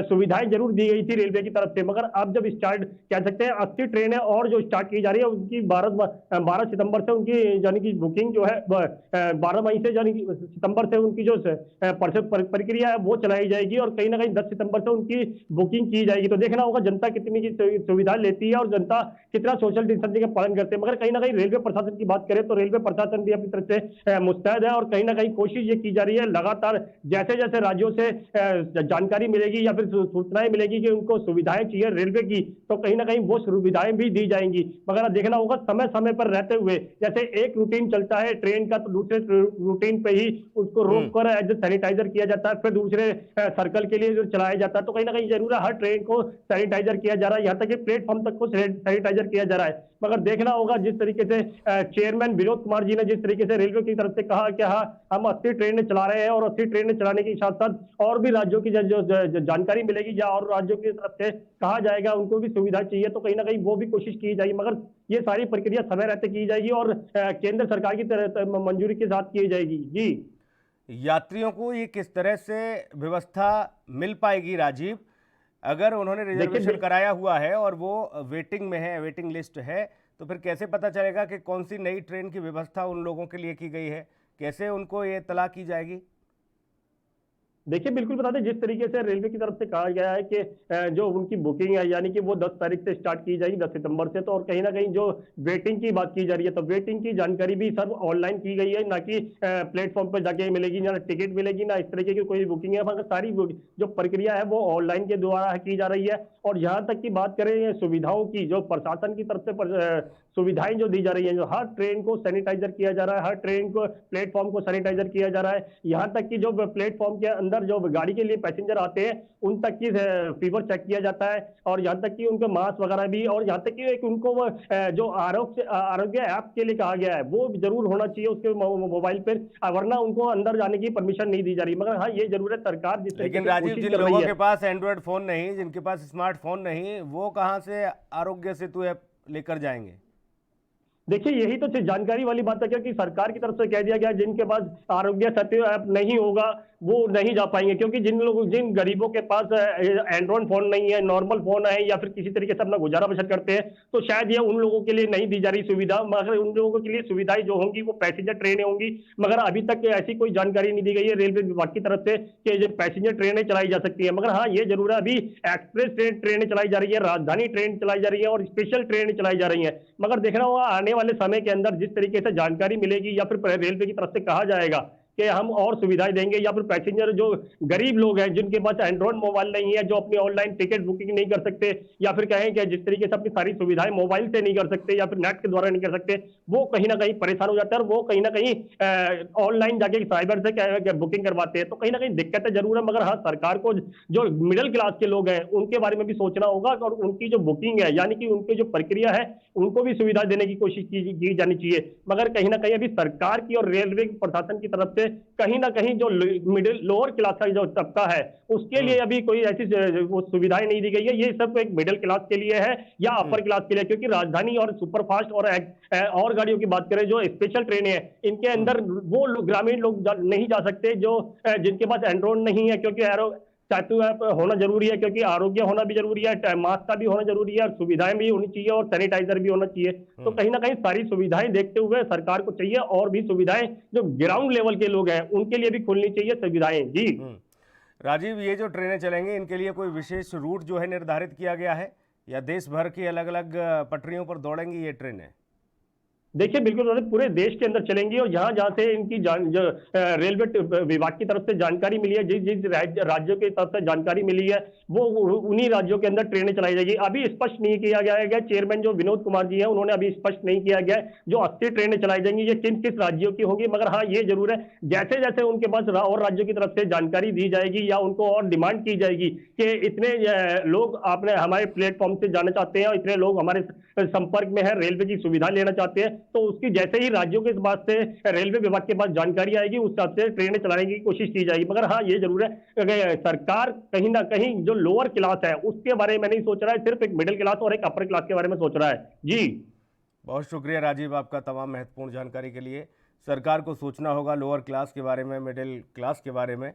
सुविधाएं जरूर दी गई थी रेलवे की तरफ से। मगर अब जब स्टार्ट कह सकते हैं 80 ट्रेनें और जो स्टार्ट की जा रही है उनकी 12 सितंबर से उनकी यानी कि बुकिंग जो है 12 मई से यानी कि सितंबर से उनकी जो प्रक्रिया है वो चलाई जाएगी और कहीं ना कहीं 10 सितंबर से उनकी बुकिंग की जाएगी। तो देखना होगा जनता कितनी की सुविधा लेती है और जनता कितना सोशल डिस्टेंसिंग का पालन करते हैं। मगर कहीं ना कहीं रेलवे प्रशासन की बात करें तो रेलवे प्रशासन भी अपनी तरफ से मुस्तैद है और कहीं ना कहीं कोशिश ये की जा रही है लगातार जैसे जैसे राज्यों से जानकारी मिलेगी या फिर सूचनाएं मिलेगी कि उनको सुविधाएं चाहिए रेलवे की, तो कहीं ना कहीं वो सुविधाएं भी दी जाएंगी। मगर देखना होगा समय समय पर रहते हुए, जैसे एक रूटीन चलता है ट्रेन का तो दूसरे रूटीन पे ही उसको रोक कर सैनिटाइजर किया जाता है, फिर दूसरे सर्कल के लिए जो चलाया जाता है। तो कहीं ना कहीं जरूर है हर ट्रेन को सैनिटाइजर किया जा रहा है, यहाँ तक कि प्लेटफॉर्म तक को सैनिटाइजर किया जा रहा है। मगर देखना होगा जिस तरीके से चेयरमैन विनोद कुमार जी ने जिस तरीके से रेलवे की तरफ से कहा कि हाँ हम 80 ट्रेनें चला रहे हैं और 80 ट्रेनें चलाने के साथ साथ और भी राज्यों की जो जानकारी मिलेगी या और राज्यों की तरफ से कहा जाएगा उनको भी सुविधा चाहिए, तो कहीं ना कहीं वो भी कोशिश की जाएगी। मगर ये सारी प्रक्रिया समय रहते की जाएगी और केंद्र सरकार की मंजूरी के साथ की जाएगी। जी, यात्रियों को ये किस तरह से व्यवस्था मिल पाएगी राजीव, अगर उन्होंने रिजर्वेशन कराया हुआ है और वो वेटिंग में है, वेटिंग लिस्ट है, तो फिर कैसे पता चलेगा कि कौन सी नई ट्रेन की व्यवस्था उन लोगों के लिए की गई है? कैसे उनको ये इत्तला की जाएगी? देखिए, बिल्कुल बता दें जिस तरीके से रेलवे की तरफ से कहा गया है कि जो उनकी बुकिंग है यानी कि वो 10 तारीख से स्टार्ट की जाएगी 10 सितंबर से, तो और कहीं ना कहीं जो वेटिंग की बात की जा रही है तो वेटिंग की जानकारी भी सर ऑनलाइन की गई है, ना कि प्लेटफॉर्म पर जाके मिलेगी, ना टिकट मिलेगी, ना इस तरीके की कोई बुकिंग है। मगर सारी जो प्रक्रिया है वो ऑनलाइन के द्वारा की जा रही है। और यहाँ तक की बात करें सुविधाओं की, जो प्रशासन की तरफ से सुविधाएं जो दी जा रही है, जो हर ट्रेन को सैनिटाइजर किया जा रहा है, हर ट्रेन को प्लेटफॉर्म को सैनिटाइजर किया जा रहा है, यहाँ तक कि जो प्लेटफॉर्म के अंदर जो गाड़ी के लिए पैसेंजर आते हैं उन तक की फीवर चेक किया जाता है और यहाँ तक कि उनके मास्क वगैरह भी, और यहाँ तक कि एक उनको जो आरोग्य ऐप के लिए कहा गया है वो जरूर होना चाहिए उसके मोबाइल पर, वरना उनको अंदर जाने की परमिशन नहीं दी जा रही। मगर हाँ, ये जरूर है सरकार जिस तरीके लेकिन राजीव, जिन लोगों के पास एंड्रॉइड फोन नहीं, जिनके पास स्मार्टफोन नहीं, वो कहाँ से आरोग्य सेतु ऐप लेकर जाएंगे? देखिए, यही तो जानकारी वाली बात है क्योंकि सरकार की तरफ से कह दिया गया जिनके पास आरोग्य सेतु ऐप नहीं होगा वो नहीं जा पाएंगे, क्योंकि जिन गरीबों के पास एंड्रॉइड फोन नहीं है, नॉर्मल फोन है या फिर किसी तरीके से अपना गुजारा बसर करते हैं, तो शायद ये उन लोगों के लिए नहीं दी जा रही सुविधा। मगर उन लोगों के लिए सुविधाएं जो होंगी वो पैसेंजर ट्रेनें होंगी। मगर अभी तक ऐसी कोई जानकारी नहीं दी गई है रेलवे विभाग की तरफ से कि जो पैसेंजर ट्रेनें चलाई जा सकती है। मगर हाँ, ये जरूर है अभी एक्सप्रेस ट्रेनें चलाई जा रही है, राजधानी ट्रेन चलाई जा रही है और स्पेशल ट्रेनें चलाई जा रही है। मगर देखना होगा आने वाले समय के अंदर जिस तरीके से जानकारी मिलेगी या फिर रेलवे की तरफ से कहा जाएगा कि हम और सुविधाएं देंगे, या फिर पैसेंजर जो गरीब लोग हैं जिनके पास एंड्रॉइड मोबाइल नहीं है, जो अपनी ऑनलाइन टिकट बुकिंग नहीं कर सकते, या फिर कहें कि जिस तरीके से अपनी सारी सुविधाएं मोबाइल से नहीं कर सकते या फिर नेट के द्वारा नहीं कर सकते, वो कहीं ना कहीं परेशान हो जाते हैं और वो कहीं ना कहीं ऑनलाइन जाके साइबर से बुकिंग करवाते हैं। तो कहीं ना कहीं दिक्कतें जरूर है, मगर हाँ, सरकार को जो मिडिल क्लास के लोग हैं उनके बारे में भी सोचना होगा और उनकी जो बुकिंग है यानी कि उनकी जो प्रक्रिया है उनको भी सुविधा देने की कोशिश की जानी चाहिए। मगर कहीं ना कहीं अभी सरकार की और रेलवे प्रशासन की तरफ से कहीं ना कहीं जो मिडिल लोअर क्लास का जो तबका है उसके लिए अभी कोई ऐसी वो सुविधाएं नहीं दी गई है। ये सब एक मिडिल क्लास के लिए है या अपर क्लास के लिए, क्योंकि राजधानी और सुपरफास्ट और गाड़ियों की बात करें जो स्पेशल ट्रेनें हैं, इनके अंदर वो ग्रामीण लोग नहीं जा सकते जो जिनके पास एंड्रॉइड नहीं है, क्योंकि टैटू ऐप होना जरूरी है, क्योंकि आरोग्य होना भी जरूरी है, मास्क का भी होना जरूरी है, और सुविधाएं भी होनी चाहिए और सैनिटाइजर भी होना चाहिए। तो कहीं ना कहीं सारी सुविधाएं देखते हुए सरकार को चाहिए और भी सुविधाएं जो ग्राउंड लेवल के लोग हैं उनके लिए भी खुलनी चाहिए सुविधाएं। जी राजीव, ये जो ट्रेनें चलेंगी इनके लिए कोई विशेष रूट जो है निर्धारित किया गया है या देश भर की अलग अलग पटरियों पर दौड़ेंगी ये ट्रेनें? देखिए बिल्कुल पूरे देश के अंदर चलेंगी और जहां जहां से इनकी रेलवे विभाग की तरफ से जानकारी मिली है, जिस जिस राज्यों की तरफ से जानकारी मिली है वो उन्हीं राज्यों के अंदर ट्रेनें चलाई जाएगी। अभी स्पष्ट नहीं किया गया है, चेयरमैन जो विनोद कुमार जी हैं उन्होंने अभी स्पष्ट नहीं किया गया है जो 80 ट्रेनें चलाई जाएंगी ये किन किस राज्यों की होंगी। मगर हाँ, ये जरूर है जैसे जैसे उनके पास और राज्यों की तरफ से जानकारी दी जाएगी या उनको और डिमांड की जाएगी कि इतने लोग आपने हमारे प्लेटफॉर्म से जाना चाहते हैं और इतने लोग हमारे संपर्क में है, रेलवे की सुविधा लेना चाहते हैं, तो उसकी जैसे ही राज्यों के पास से रेलवे विभाग के पास जानकारी आएगी उस हिसाब से ट्रेनें चलाने की कोशिश की जाएगी। मगर हाँ, ये जरूर है कि सरकार कहीं ना कहीं जो लोअर क्लास है उसके बारे में नहीं सोच रहा है, सिर्फ एक मिडिल क्लास और एक अपर क्लास के बारे में सोच रहा है। जी बहुत शुक्रिया राजीव आपका तमाम महत्वपूर्ण जानकारी के लिए। सरकार को सोचना होगा लोअर क्लास के बारे में, मिडिल क्लास के बारे में,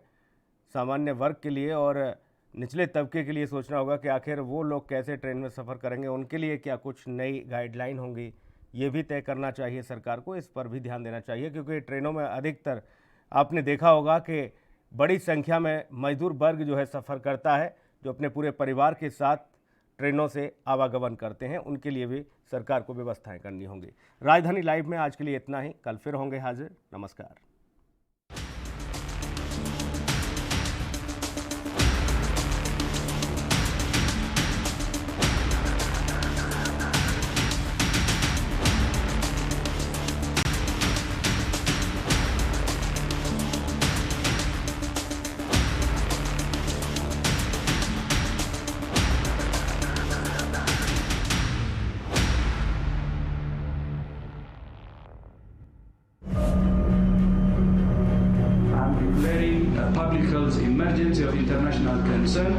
सामान्य वर्ग के लिए और निचले तबके के लिए सोचना होगा कि आखिर वो लोग कैसे ट्रेन में सफ़र करेंगे, उनके लिए क्या कुछ नई गाइडलाइन होंगी, ये भी तय करना चाहिए सरकार को। इस पर भी ध्यान देना चाहिए क्योंकि ट्रेनों में अधिकतर आपने देखा होगा कि बड़ी संख्या में मजदूर वर्ग जो है सफ़र करता है, जो अपने पूरे परिवार के साथ ट्रेनों से आवागमन करते हैं, उनके लिए भी सरकार को व्यवस्थाएं करनी होंगी। राजधानी लाइव में आज के लिए इतना ही, कल फिर होंगे हाजिर। नमस्कार। Declaring a public health emergency of international concern.